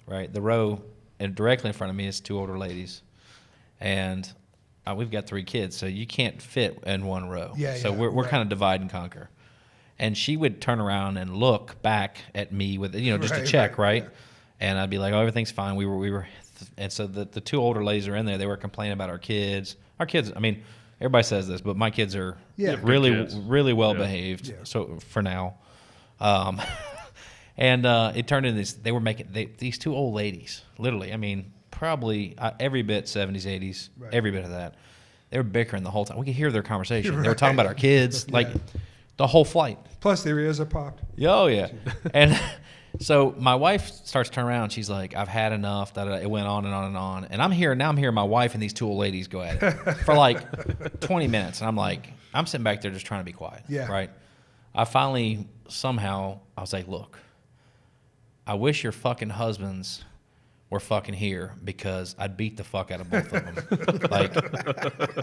right? The row and directly in front of me is 2 older ladies, and we've got 3 kids, so you can't fit in one row. So we're kind of divide and conquer. And she would turn around and look back at me with just to check, right? Yeah. And I'd be like, oh, everything's fine. We were, and so the 2 older ladies are in there. They were complaining about our kids. Our kids, I mean, everybody says this, but my kids are really well behaved. Yeah. So for now. And it turned into this. They were making these 2 old ladies, literally. I mean, probably every bit 70s, 80s, every bit of that. They were bickering the whole time. We could hear their conversation. They were talking about our kids, like the whole flight. Plus, their ears are popped. Oh yeah. And so my wife starts to turn around. She's like, "I've had enough." It went on and on and on. And I'm hearing my wife and these 2 old ladies go at it for like 20 minutes. And I'm like, I'm sitting back there just trying to be quiet. Yeah. Right. I finally I was like, look. I wish your fucking husbands were fucking here because I'd beat the fuck out of both of them.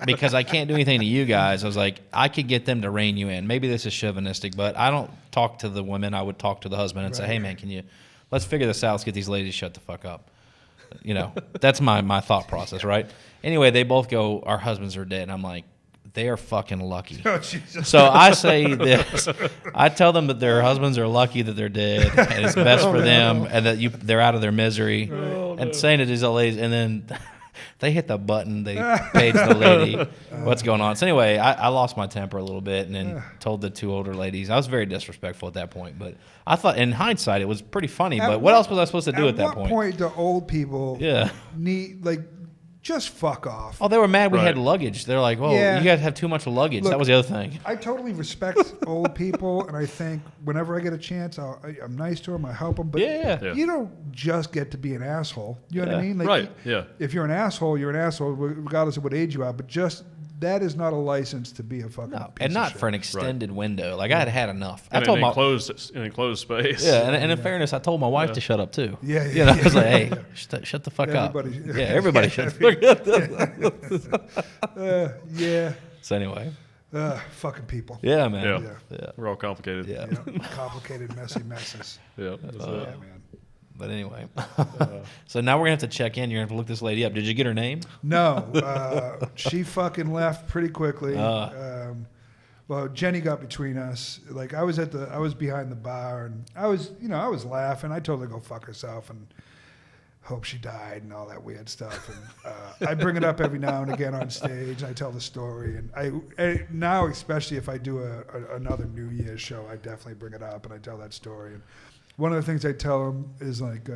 Because I can't do anything to you guys. I was like, I could get them to rein you in. Maybe this is chauvinistic, but I don't talk to the women. I would talk to the husband and say, hey, man, let's figure this out. Let's get these ladies to shut the fuck up. That's my thought process, right? Anyway, they both go, our husbands are dead. And I'm like, they are fucking lucky. Oh, Jesus. So I say this. I tell them that their husbands are lucky that they're dead, and it's best for them, and that they're out of their misery, and saying it to these old ladies. And then They hit the button. They paged the lady. What's going on? So anyway, I lost my temper a little bit and then told the two older ladies. I was very disrespectful at that point, but I thought in hindsight it was pretty funny. But what else was I supposed to do at that point? At what point do old people need just fuck off? Oh, they were mad we had luggage. They're like, well, you guys have too much luggage. Look, that was the other thing. I totally respect old people, and I think whenever I get a chance, I'm nice to them. I help them. But you don't just get to be an asshole. You know what I mean? Right, yeah. If you're an asshole, you're an asshole, regardless of what age you are. But just that is not a license to be a fucking piece and not of for an extended window. Like, I had had enough. I told told an enclosed space. Yeah, and in fairness, I told my wife to shut up too. Yeah, you know, I was like, hey, shut the fuck up. Everybody shut the fuck up. So anyway. Fucking people. Yeah, man. Yeah. We're all complicated. Yeah. Complicated, messy messes. Yeah. Man. But anyway, so now we're gonna have to check in. You're gonna have to look this lady up. Did you get her name? No, she fucking left pretty quickly. Well, Jenny got between us. Like I was behind the bar, and I was laughing. I told her to go fuck herself and hope she died and all that weird stuff. And I bring it up every now and again on stage. I tell the story, and I now, especially if I do another New Year's show, I definitely bring it up and I tell that story. And one of the things I tell them is like,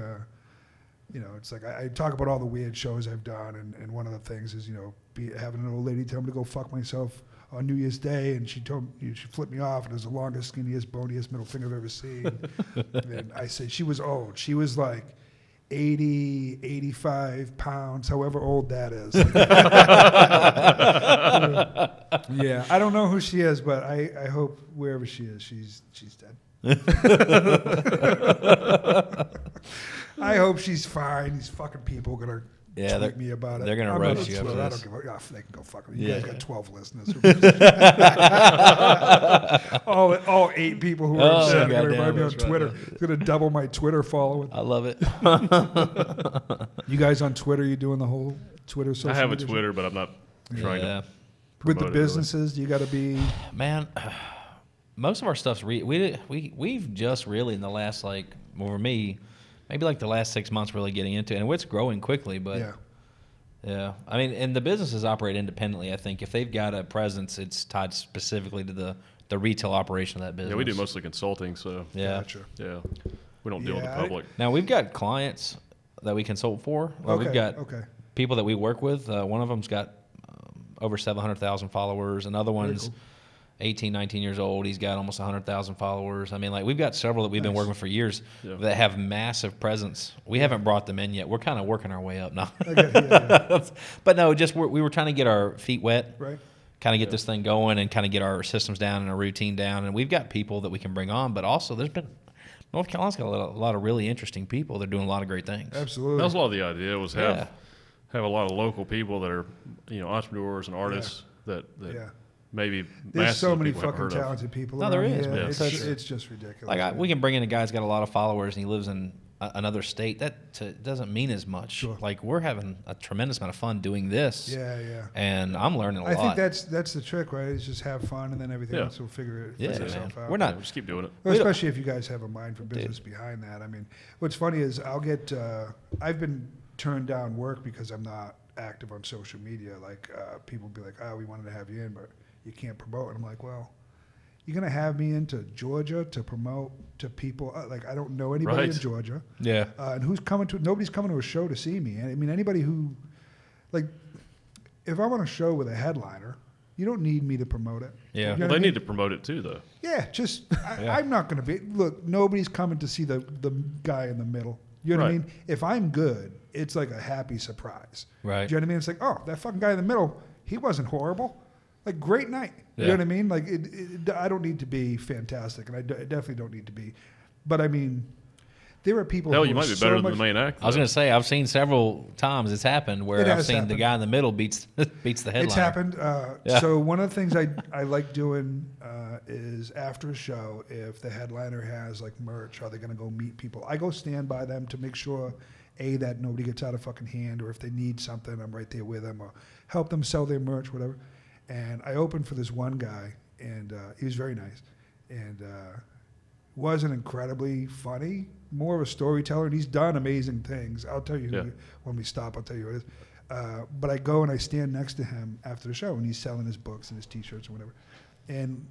it's like I talk about all the weird shows I've done, and one of the things is, having an old lady tell me to go fuck myself on New Year's Day, and she flipped me off, and it was the longest, skinniest, boniest middle finger I've ever seen. And I said she was old. She was like 80, 85 pounds, however old that is. Yeah, I don't know who she is, but I hope wherever she is, she's dead. I hope she's fine. These fucking people are gonna tweet me about it. They're gonna roast you. I don't give a they can go fuck me. You guys got 12 listeners. all 8 people who are upset are gonna remind me on Twitter. It's gonna double my Twitter following. I love it. You guys on Twitter? You doing the whole Twitter social media? I have a Twitter, but I'm not trying to. With the businesses, you got to be. Man, most of our stuff's we've just really in the last for me, maybe the last 6 months really getting into it, and it's growing quickly. But yeah, I mean, and the businesses operate independently. I think if they've got a presence, it's tied specifically to the retail operation of that business. Yeah, we do mostly consulting, so Gotcha. Yeah, we don't deal with the public. Now we've got clients that we consult for. We've got people that we work with. One of them's got over 700,000 followers. Another one's 18, 19 years old. He's got almost 100,000 followers. I mean, we've got several that we've been working with for years that have massive presence. We haven't brought them in yet. We're kind of working our way up now. But no, just we were trying to get our feet wet, right? Kind of get this thing going and kind of get our systems down and our routine down. And we've got people that we can bring on, but also North Carolina's got a lot of really interesting people. They're doing a lot of great things. Absolutely. That was a lot of the idea, was have a lot of local people that are, entrepreneurs and artists that maybe there's so many fucking talented people. No, there is. Yeah, it's just ridiculous. We can bring in a guy who's got a lot of followers and he lives in another state. That doesn't mean as much. Sure. We're having a tremendous amount of fun doing this. Yeah. And I'm learning a lot. I think that's the trick, right? Is just have fun, and then everything else will figure itself out. We're not. Just keep doing it. Well, especially if you guys have a mind for business behind that. I mean, what's funny is I've been turned down work because I'm not active on social media. People be like, we wanted to have you in, but you can't promote. And I'm like, well, you're going to have me into Georgia to promote to people. I don't know anybody in Georgia. Yeah. And nobody's coming to a show to see me. I mean, anybody who, if I'm on a show with a headliner, you don't need me to promote it. Yeah. You know They need to promote it too, though. Yeah, I'm not going to be. Look, nobody's coming to see the guy in the middle. You know what I mean? If I'm good, it's like a happy surprise. Right. Do you know what I mean? It's like, oh, that fucking guy in the middle, he wasn't horrible. Great night. You know what I mean? I don't need to be fantastic, and I definitely don't need to be. But I mean, there are people. You might be better than the main actor. I was going to say, I've seen several times it's happened where I've seen the guy in the middle beats the headliner. It's happened. So one of the things I like doing is after a show, if the headliner has merch, are they going to go meet people? I go stand by them to make sure, that nobody gets out of fucking hand, or if they need something, I'm right there with them, or help them sell their merch, whatever. And I opened for this one guy, and he was very nice, and wasn't incredibly funny, more of a storyteller, and he's done amazing things. I'll tell you when we stop. I'll tell you what it is. But I go and I stand next to him after the show, and he's selling his books and his T-shirts and whatever. And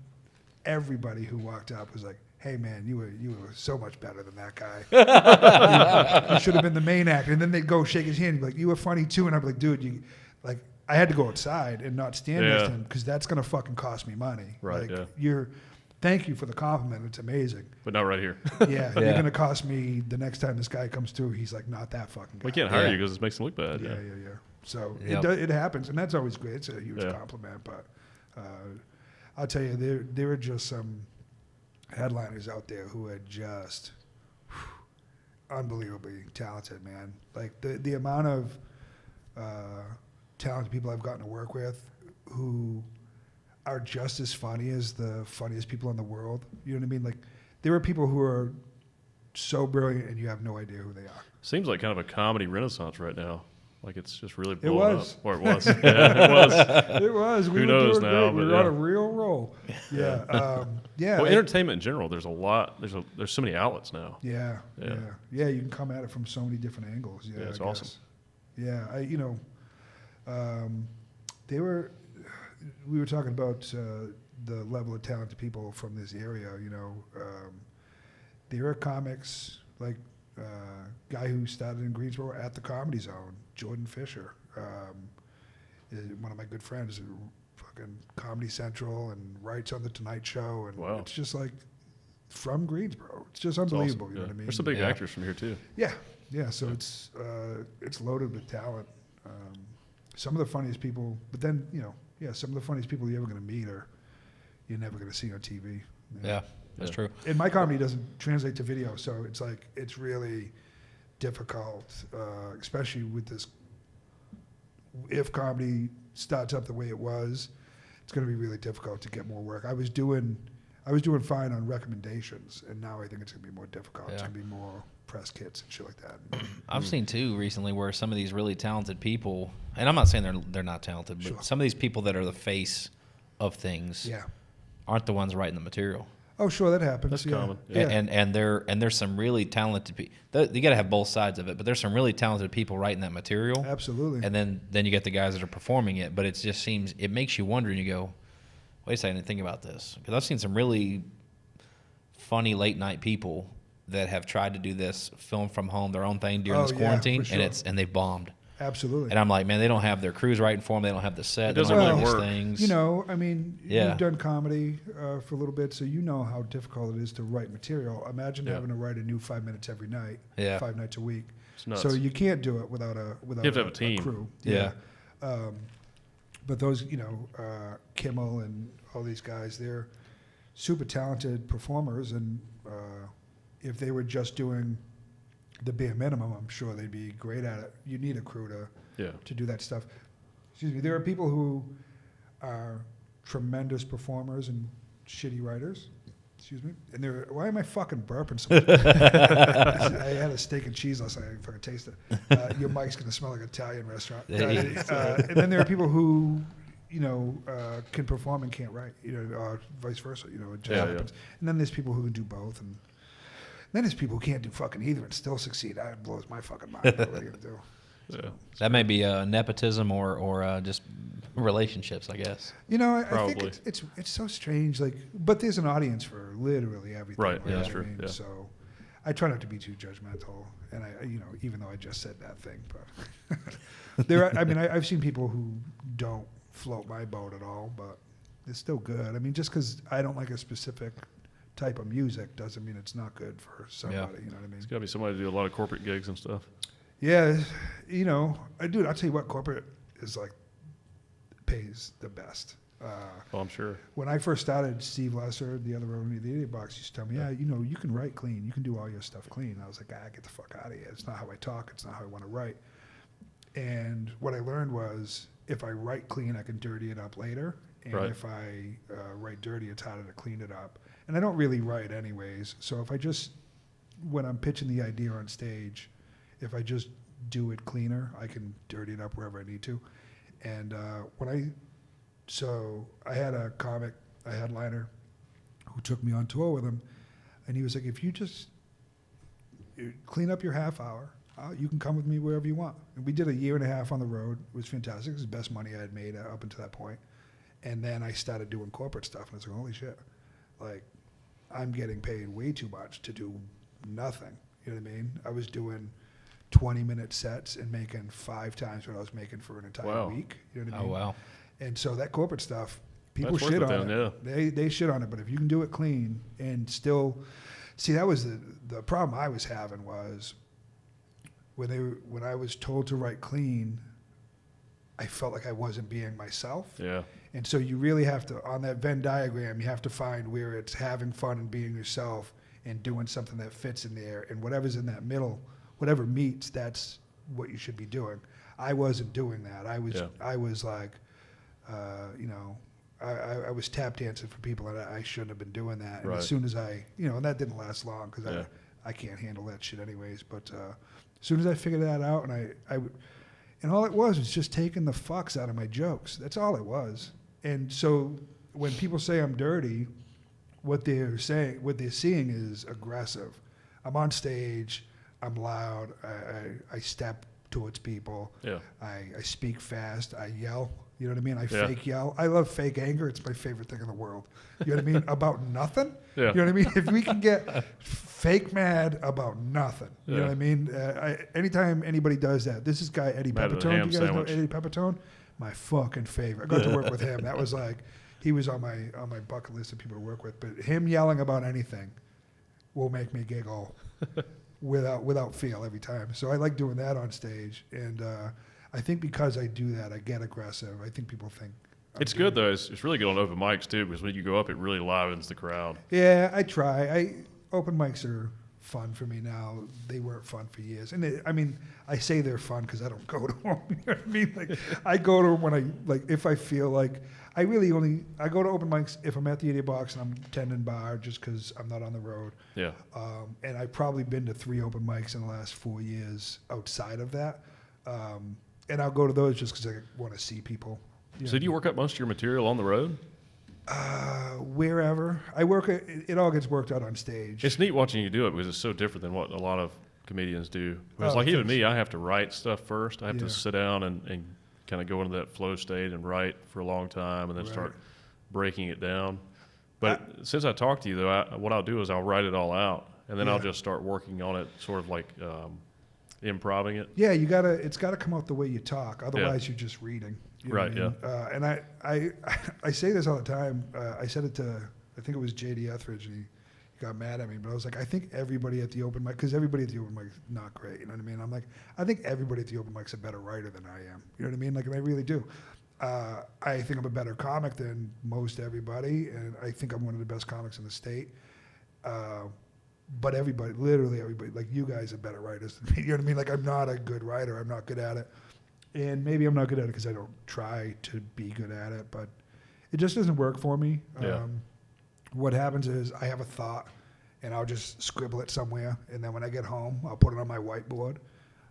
everybody who walked up was like, "Hey man, you were so much better than that guy. You should have been the main actor." And then they'd go shake his hand and be like, "You were funny too." And I'd be like, "Dude, I had to go outside and not stand next to him because that's gonna fucking cost me money." Right. Like, thank you for the compliment. It's amazing. But not right here. You're gonna cost me the next time this guy comes through. He's like, not that fucking guy. We can't hire you because it makes him look bad. Yeah. So Yep. it happens, and that's always great. It's a huge compliment. But I'll tell you, there are just some headliners out there who are just unbelievably talented, man. Like the amount of talented people I've gotten to work with who are just as funny as the funniest people in the world. You know what I mean? Like, there are people who are so brilliant and you have no idea who they are. Seems like kind of a comedy renaissance right now. Like it's just really It blowing was. up. Or it was. Yeah, it was. It was. We Who were knows doing now, great. We but were on a real roll. Yeah. Well, entertainment in general, there's a lot. There's so many outlets now. Yeah. You can come at it from so many different angles. Yeah, it's I awesome. guess. Yeah, we were talking about the level of talented people from this area. There are comics like guy who started in Greensboro at the Comedy Zone, Jordan Fisher, is one of my good friends, fucking Comedy Central and writes on the Tonight Show, and it's just like from Greensboro. It's just unbelievable. Awesome. You know what I mean? There's some big actors from here too. Yeah. So it's loaded with talent. Some of the funniest people, but then some of the funniest people you're ever going to meet you're never going to see on TV. Yeah, that's true. And my comedy doesn't translate to video, so it's really difficult, especially with this. If comedy starts up the way it was, it's going to be really difficult to get more work. I was doing fine on recommendations, and now I think it's going to be more difficult. It's going to be more press kits and shit like that. I've seen too recently where some of these really talented people, and I'm not saying they're not talented, but some of these people that are the face of things aren't the ones writing the material. Oh, sure, that happens. That's common. Yeah. And there's some really talented people. You got to have both sides of it, but there's some really talented people writing that material. Absolutely. And then you get the guys that are performing it, but it makes you wonder, and you go, wait a second, I didn't think about this. Because I've seen some really funny late night people that have tried to do this film from home, their own thing during this quarantine, for sure. and they've bombed. Absolutely. And I'm like, man, they don't have their crews writing for them. They don't have the set. It They doesn't don't really have work. things. You've done comedy for a little bit, so you know how difficult it is to write material. Imagine having to write a new 5 minutes every night, 5 nights a week. It's nuts. So you can't do it without you have to have a team. crew. Yeah. But those, Kimmel and all these guys, they're super talented performers, and if they were just doing the bare minimum, I'm sure they'd be great at it. You need a crew to do that stuff. Excuse me. There are people who are tremendous performers and shitty writers. Excuse me. And why am I fucking burping so much? I had a steak and cheese last night. I didn't fucking taste it. Your mic's going to smell like an Italian restaurant. And then there are people who, can perform and can't write, vice versa. It just happens. And then there's people who can do both. And then there's people who can't do fucking either and still succeed. That blows my fucking mind. What are you going to do? Yeah. That may be nepotism or just relationships, I guess. I think it's so strange. But there's an audience for literally everything. Right. Yeah, that's I true. mean? Yeah. So I try not to be too judgmental, and even though I just said that thing, but I've seen people who don't float my boat at all, but it's still good. I mean, just because I don't like a specific type of music doesn't mean it's not good for somebody. Yeah. You know what I mean? It's got to be somebody to do a lot of corporate gigs and stuff. Yeah, I'll tell you what, corporate is pays the best. I'm sure. When I first started, Steve Lesser, the other owner of the Idiot Box, used to tell me, you can write clean. You can do all your stuff clean. I was like, get the fuck out of here. It's not how I talk. It's not how I want to write. And what I learned was if I write clean, I can dirty it up later. And if I write dirty, it's harder to clean it up. And I don't really write anyways. So if I just, when I'm pitching the idea on stage, if I just do it cleaner, I can dirty it up wherever I need to. And I had a comic, a headliner, who took me on tour with him, and he was like, if you just clean up your half hour, You can come with me wherever you want. And we did a year and a half on the road. It was fantastic. It was the best money I had made up until that point. And then I started doing corporate stuff, and I was like, holy shit. Like, I'm getting paid way too much to do nothing. You know what I mean? I was doing 20-minute sets and making 5 times what I was making for an entire week. You know what I mean? Oh, wow. And so that corporate stuff, people That's shit worth on it it. then, They shit on it, but if you can do it clean and still, see, that was the problem I was having was when I was told to write clean, I felt like I wasn't being myself. Yeah. And so you really have to, on that Venn diagram, you have to find where it's having fun and being yourself and doing something that fits in there. And whatever's in that middle, whatever meets, that's what you should be doing. I wasn't doing that. I was like, you know, I was tap dancing for people, and I shouldn't have been doing that. And as soon as and that didn't last long because I can't handle that shit anyways. But as soon as I figured that out, and all it was just taking the fucks out of my jokes. That's all it was. And so when people say I'm dirty, what they're seeing is aggressive. I'm on stage, I'm loud, I step towards people, I speak fast, I yell. You know what I mean? I fake yell. I love fake anger. It's my favorite thing in the world. You know what I mean? About nothing. Yeah. You know what I mean? If we can get fake mad about nothing. You know what I mean? Anytime anybody does that, this is guy Eddie Pepitone. Do you guys know Eddie Pepitone? My fucking favorite. I got to work with him. That was like, he was on my bucket list of people to work with. But him yelling about anything will make me giggle without fail every time. So I like doing that on stage. And I think because I do that, I get aggressive. I think people think It's good though. It's really good on open mics too, because when you go up, it really livens the crowd. Yeah, I try. Open mics are fun for me now. They weren't fun for years. And I say they're fun because I don't go to them. You know what I mean? Like, I go to them when if I feel like, I go to open mics if I'm at the Idiot Box and I'm tending bar just because I'm not on the road. Yeah. And I've probably been to 3 open mics in the last 4 years outside of that. And I'll go to those just because I want to see people. So do you work up most of your material on the road? Wherever. It all gets worked out on stage. It's neat watching you do it because it's so different than what a lot of comedians do. It's like even me, I have to write stuff first. I have to sit down and kind of go into that flow state and write for a long time and then start breaking it down. But since I talked to you, though, what I'll do is I'll write it all out and then I'll just start working on it, sort of like improvising it. Yeah, it's gotta come out the way you talk. Otherwise, you're just reading. You know what I mean? And I say this all the time. I said it to, I think it was J.D. Etheridge, and he got mad at me. But I was like, I think everybody at the open mic, because everybody at the open mic is not great. You know what I mean? I'm like, I think everybody at the open mic is a better writer than I am. You know what I mean? Like, and I really do. I think I'm a better comic than most everybody, and I think I'm one of the best comics in the state. But everybody, literally everybody, like you guys are better writers than me. You know what I mean? Like, I'm not a good writer. I'm not good at it. And maybe I'm not good at it because I don't try to be good at it, but it just doesn't work for me. What happens is I have a thought, and I'll just scribble it somewhere, and then when I get home, I'll put it on my whiteboard.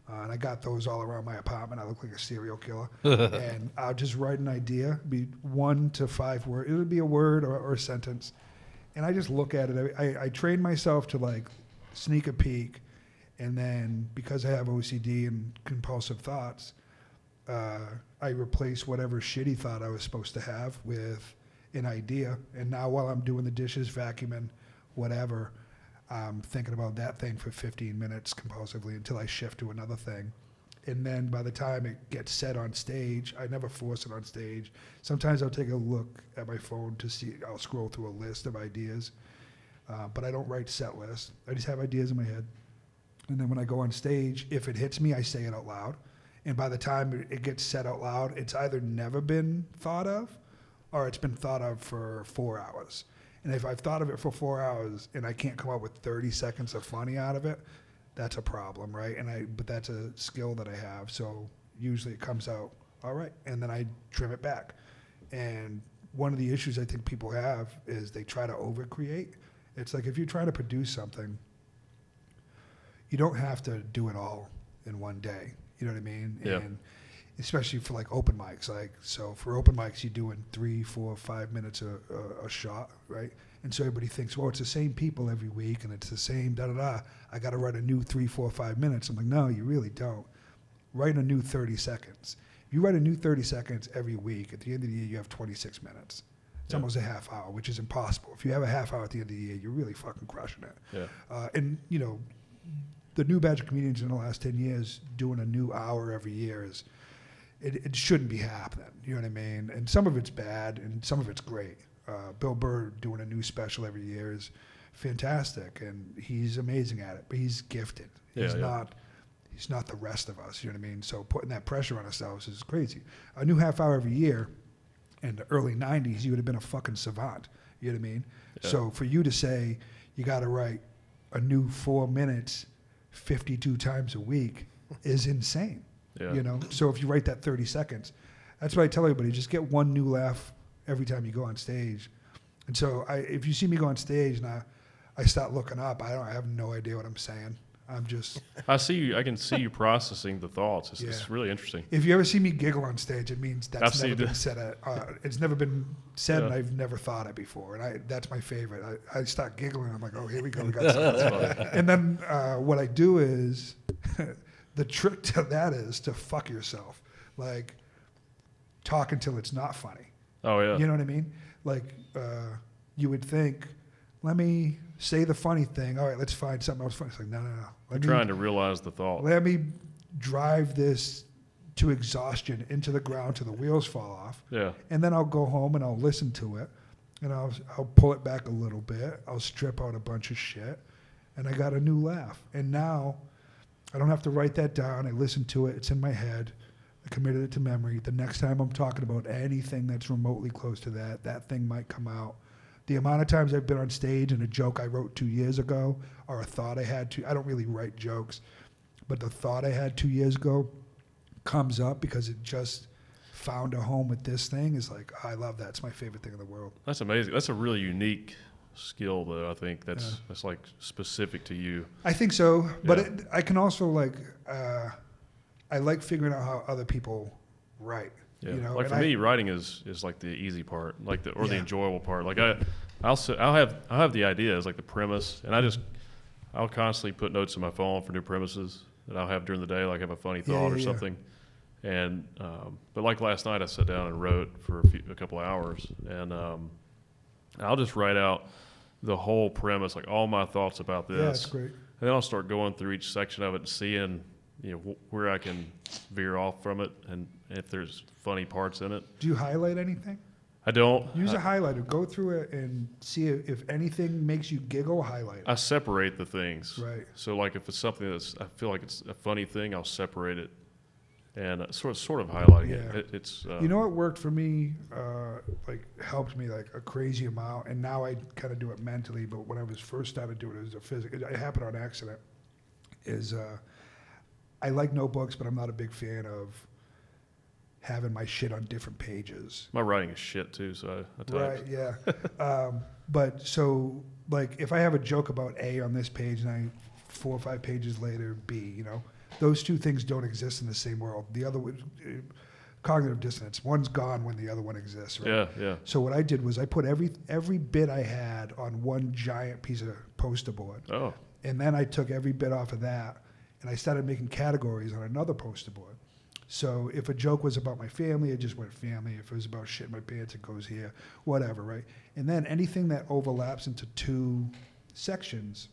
And I got those all around my apartment. I look like a serial killer. And I'll just write an idea, be 1 to 5 words. It'll be a word or a sentence. And I just look at it. I train myself to like sneak a peek. And then because I have OCD and compulsive thoughts, I replace whatever shitty thought I was supposed to have with an idea. And now while I'm doing the dishes, vacuuming, whatever, I'm thinking about that thing for 15 minutes compulsively until I shift to another thing. And then by the time it gets set on stage, I never force it on stage. Sometimes I'll take a look at my phone to see, I'll scroll through a list of ideas, but I don't write set lists. I just have ideas in my head. And then when I go on stage, if it hits me, I say it out loud. And by the time it gets said out loud, it's either never been thought of or it's been thought of for 4 hours. And if I've thought of it for 4 hours and I can't come up with 30 seconds of funny out of it, that's a problem, right? But that's a skill that I have. So usually it comes out all right, and then I trim it back. And one of the issues I think people have is they try to overcreate. It's like if you're trying to produce something, you don't have to do it all in one day. You know what I mean? Yeah. And especially for like open mics. Like, so for open mics, you're doing 3, 4, 5 minutes a shot, right? And so everybody thinks, well, it's the same people every week, and it's the same da-da-da. I got to write a new 3, 4, 5 minutes. I'm like, no, you really don't. Write a new 30 seconds. If you write a new 30 seconds every week, at the end of the year, you have 26 minutes. It's almost a half hour, which is impossible. If you have a half hour at the end of the year, you're really fucking crushing it. Yeah. And, you know, the new batch of comedians in the last 10 years doing a new hour every year is, it shouldn't be happening. You know what I mean? And some of it's bad and some of it's great. Bill Burr doing a new special every year is fantastic, and he's amazing at it, but he's gifted. He's not the rest of us, you know what I mean? So putting that pressure on ourselves is crazy. A new half hour every year in the early 90s, you would have been a fucking savant, you know what I mean? Yeah. So for you to say you got to write a new 4 minutes 52 times a week is insane, you know? So if you write that 30 seconds, that's what I tell everybody, just get one new laugh every time you go on stage. And so if you see me go on stage and I start looking up, I have no idea what I'm saying. I'm just. I can see you processing the thoughts. It's really interesting. If you ever see me giggle on stage, it means that's never been said. It's never been said, and I've never thought it before. And that's my favorite. I start giggling. I'm like, oh, here we go. We got something. And then what I do is, the trick to that is to fuck yourself. Like, talk until it's not funny. Oh, yeah. You know what I mean? Like, you would think, let me say the funny thing. All right, let's find something else funny. It's like, no. I'm trying to realize the thought. Let me drive this to exhaustion into the ground till the wheels fall off. Yeah. And then I'll go home and I'll listen to it, and I'll pull it back a little bit. I'll strip out a bunch of shit, and I got a new laugh. And now I don't have to write that down. I listen to it. It's in my head. I committed it to memory. The next time I'm talking about anything that's remotely close to that thing might come out. The amount of times I've been on stage and a joke I wrote 2 years ago, or a thought I had I don't really write jokes, but the thought I had 2 years ago comes up because it just found a home with this thing. Is like, I love that. It's my favorite thing in the world. That's amazing. That's a really unique skill, though. I think that's like specific to you. I think so, but I can also like, I like figuring out how other people write. Yeah. You know? Like for me, writing is like the easy part, like the enjoyable part. Like I'll have the ideas, like the premise, and I'll constantly put notes in my phone for new premises that I'll have during the day, like I have a funny thought or something. And but like last night, I sat down and wrote for a couple of hours, and I'll just write out the whole premise, like all my thoughts about this. Yeah, that's great. And then I'll start going through each section of it and seeing, where I can veer off from it, and if there's funny parts in it. Do you highlight anything? I don't. Use a highlighter. Go through it and see if anything makes you giggle, highlight it. I separate the things. Right. So like if it's something I feel like it's a funny thing, I'll separate it and sort of highlighting it. It's you know what worked for me, like helped me like a crazy amount, and now I kind of do it mentally, but when I was first started doing it as a physical, it happened on accident, is I like notebooks, but I'm not a big fan of having my shit on different pages. My writing is shit too, so I type. Right, yeah. But so, like, if I have a joke about A on this page and 4 or 5 pages later, B, those two things don't exist in the same world. The other one, cognitive dissonance, one's gone when the other one exists, right? Yeah. So what I did was I put every bit I had on one giant piece of poster board. Oh. And then I took every bit off of that, and I started making categories on another poster board. So if a joke was about my family, it just went family. If it was about shit in my pants, it goes here, whatever, right? And then anything that overlaps into 2 sections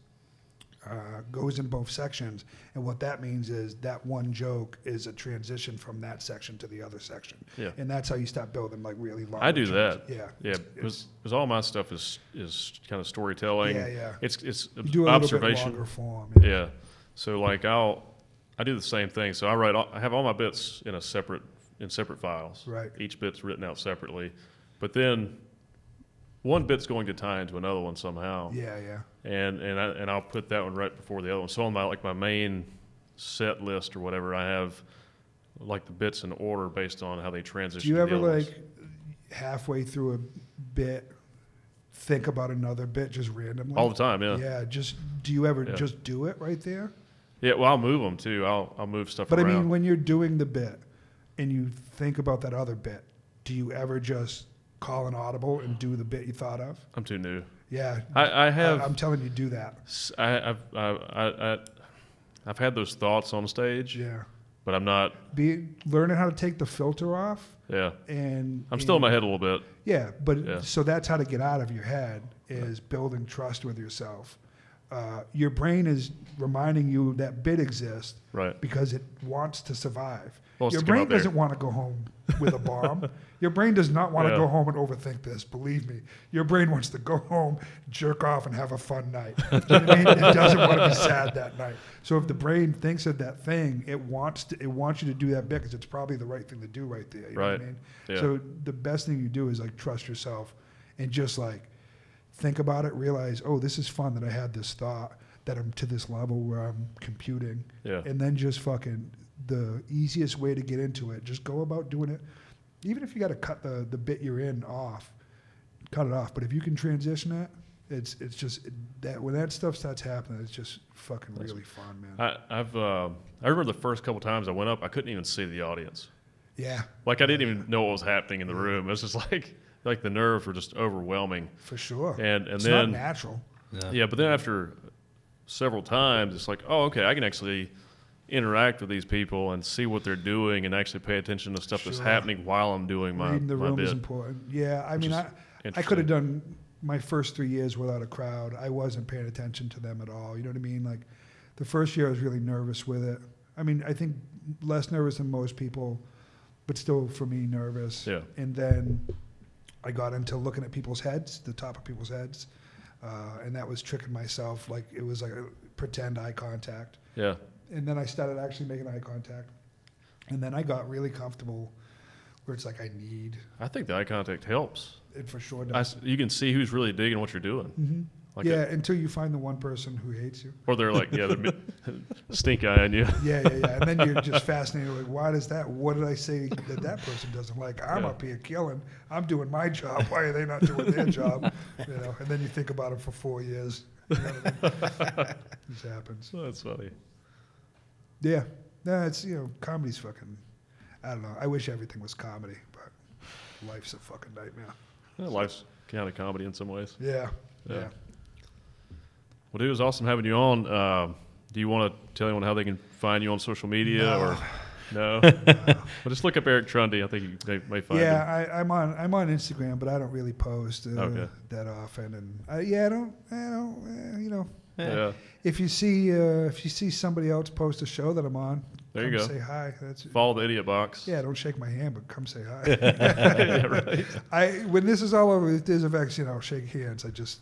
goes in both sections. And what that means is that one joke is a transition from that section to the other section. Yeah. And that's how you start building like really long. I do that. Yeah. Because all my stuff is kind of storytelling. Yeah. It's You do a observation. little bit longer form. Yeah. So like I do the same thing. So I have all my bits in separate files. Right. Each bit's written out separately, but then one bit's going to tie into another one somehow. Yeah. And I'll put that one right before the other one. So on my main set list or whatever, I have like the bits in order based on how they transition. Do you to ever the other like ones. halfway through a bit think about another bit just randomly? All the time? Yeah. Yeah. Do you ever just do it right there? Yeah, well, I'll move them too. I'll move stuff But around. I mean, when you're doing the bit, and you think about that other bit, do you ever just call an audible and do the bit you thought of? I'm too new. Yeah, I have. I'm telling you, do that. I've had those thoughts on stage. Yeah, But I'm not. Learning how to take the filter off. Yeah. And I'm still in my head a little bit. Yeah, but Yeah. so that's how to get out of your head is building trust with yourself. Your brain is reminding you that bit exists Right. because it wants to survive. Wants Your to come brain out there. doesn't want to go home with a bomb. Your brain does not want to Yeah. go home and overthink this. Believe me, your brain wants to go home, jerk off, and have a fun night. You know what I mean? It doesn't want to be sad that night. So if the brain thinks of that thing, it wants you to do that bit because it's probably the right thing to do right there. You know what I mean? Yeah. So the best thing you do is like trust yourself and just like think about it. Realize, oh, this is fun that I had this thought that I'm to this level where I'm computing, Yeah. and then just fucking the easiest way to get into it. Just go about doing it. Even if you got to cut the bit you're in off, cut it off. But if you can transition it, it's just that when that stuff starts happening, it's just fucking really fun, man. I remember the first couple times I went up, I couldn't even see the audience. Yeah, Like I didn't even know what was happening in the room. It was just like the nerves were just overwhelming. for sure. And it's then not natural. yeah, but then after several times, it's like, oh, okay, I can actually interact with these people and see what they're doing and actually pay attention to stuff that's Sure. happening while I'm doing my Reading the my room is bit. important. Yeah, I Which mean, is I could interesting. have done my first 3 years without a crowd. I wasn't paying attention to them at all. You know what I mean? Like the first year, I was really nervous with it. I mean, I think less nervous than most people, but still for me nervous. Yeah. And then I got into looking at people's heads, the top of people's heads, and that was tricking myself. Like it was like a pretend eye contact. Yeah. And then I started actually making eye contact. And then I got really comfortable where it's like I think the eye contact helps. it for sure does. You can see who's really digging what you're doing. Mm-hmm. Like Yeah, until you find the one person who hates you. or they're like, yeah, they're stink eye on you. Yeah. And then you're just fascinated. Like, why does that? What did I say that person doesn't like? I'm Yeah. up here killing. I'm doing my job. Why are they not doing their job? You know. And then you think about it for 4 years. You know what I mean? This happens. That's funny. Yeah. No, it's comedy's fucking. I don't know. I wish everything was comedy, but life's a fucking nightmare. Yeah, life's kind of comedy in some ways. Yeah. Yeah. Well, dude, it was awesome having you on. Do you want to tell anyone how they can find you on social media No. or no? Well, just look up Eric Trundy. I think you may find him. Yeah, I'm on Instagram, but I don't really post Okay. that often, and I don't, Yeah. if you see somebody else post a show that I'm on, There come you go. say hi. That's Follow the idiot box. yeah. Don't shake my hand, but come say hi. Yeah, right. When this is all over, if there's a shake hands. I just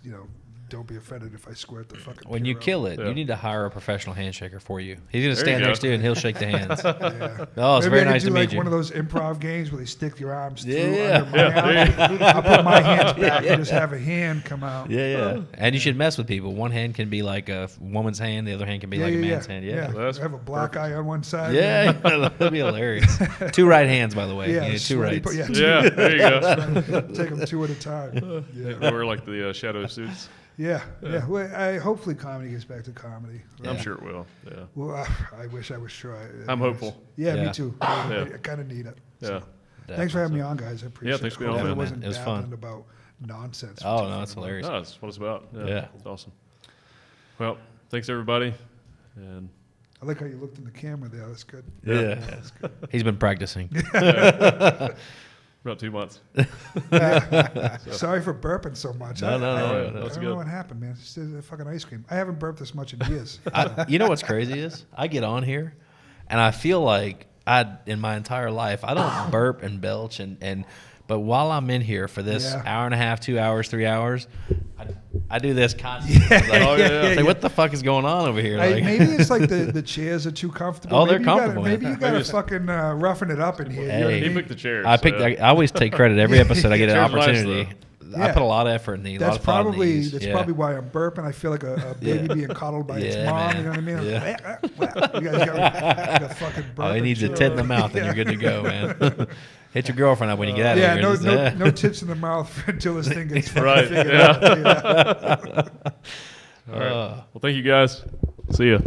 don't be offended if I squirt the fucking. When you beer kill out. it, Yeah. you need to hire a professional handshaker for you. He's going to There stand you next go. to you and he'll shake the hands. Yeah. Oh, it's Maybe very I could nice do to like meet you. one of those improv games where they stick your arms through Yeah. under my arm. I'll put my hands back and just have a hand come out. Yeah. And you should mess with people. One hand can be like a woman's hand. The other hand can be like a man's hand. Yeah. Well, that's I have a black eye on one side. Yeah. That'd be hilarious. 2 right hands, by the way. Yeah, you need 2 sweaty rights. Yeah, Yeah, there you go. take them 2 at a time. They Yeah, wear like the shadow suits. yeah. Well, hopefully comedy gets back to comedy. I'm Yeah. sure it will. Yeah. Well, I wish I was sure. I'm hopeful. Yeah, Yeah. me too. Yeah. I kind of need it. Yeah. Thanks for having me on, guys. I appreciate it. thanks for being Hopefully on, it man. wasn't It was fun. babbling about nonsense. Oh, no, it's hilarious. No, that's what it's about. Yeah. It's awesome. Well, thanks everybody. And I like how you looked in the camera there. That's good. Yeah. He's been practicing. about 2 months. Sorry for burping so much. No, I no, don't that's know good. what happened, man. It's just a fucking ice cream. I haven't burped this much in years. You know what's crazy is I get on here and I feel like in my entire life, I don't burp and belch but while I'm in here for this Yeah. hour and a half, 2 hours, 3 hours, I do this constantly. Oh, yeah. Like, what the fuck is going on over here? Like, Maybe it's like the chairs are too comfortable. Oh, they're Maybe you gotta- comfortable, Maybe yeah. you got to fucking roughen it up in here. You know what I Hey. He mean? picked the chairs. I picked. so- I always take credit every episode I get an Chairs are nice, opportunity. I Yeah. put a lot of effort in these. That's a lot of thought in probably these. Yeah. why I'm burping. I feel like a baby being coddled by its Yeah, mom. man. You know what I mean? Yeah. You guys got a fucking burp. Oh, he and needs a shit. tit in the mouth, and you're good to go, man. Hit your girlfriend up when you get out of Yeah, here. no tits in the mouth until this thing gets fucking Right, figured yeah. out. Yeah. All right. Well, thank you guys. See ya.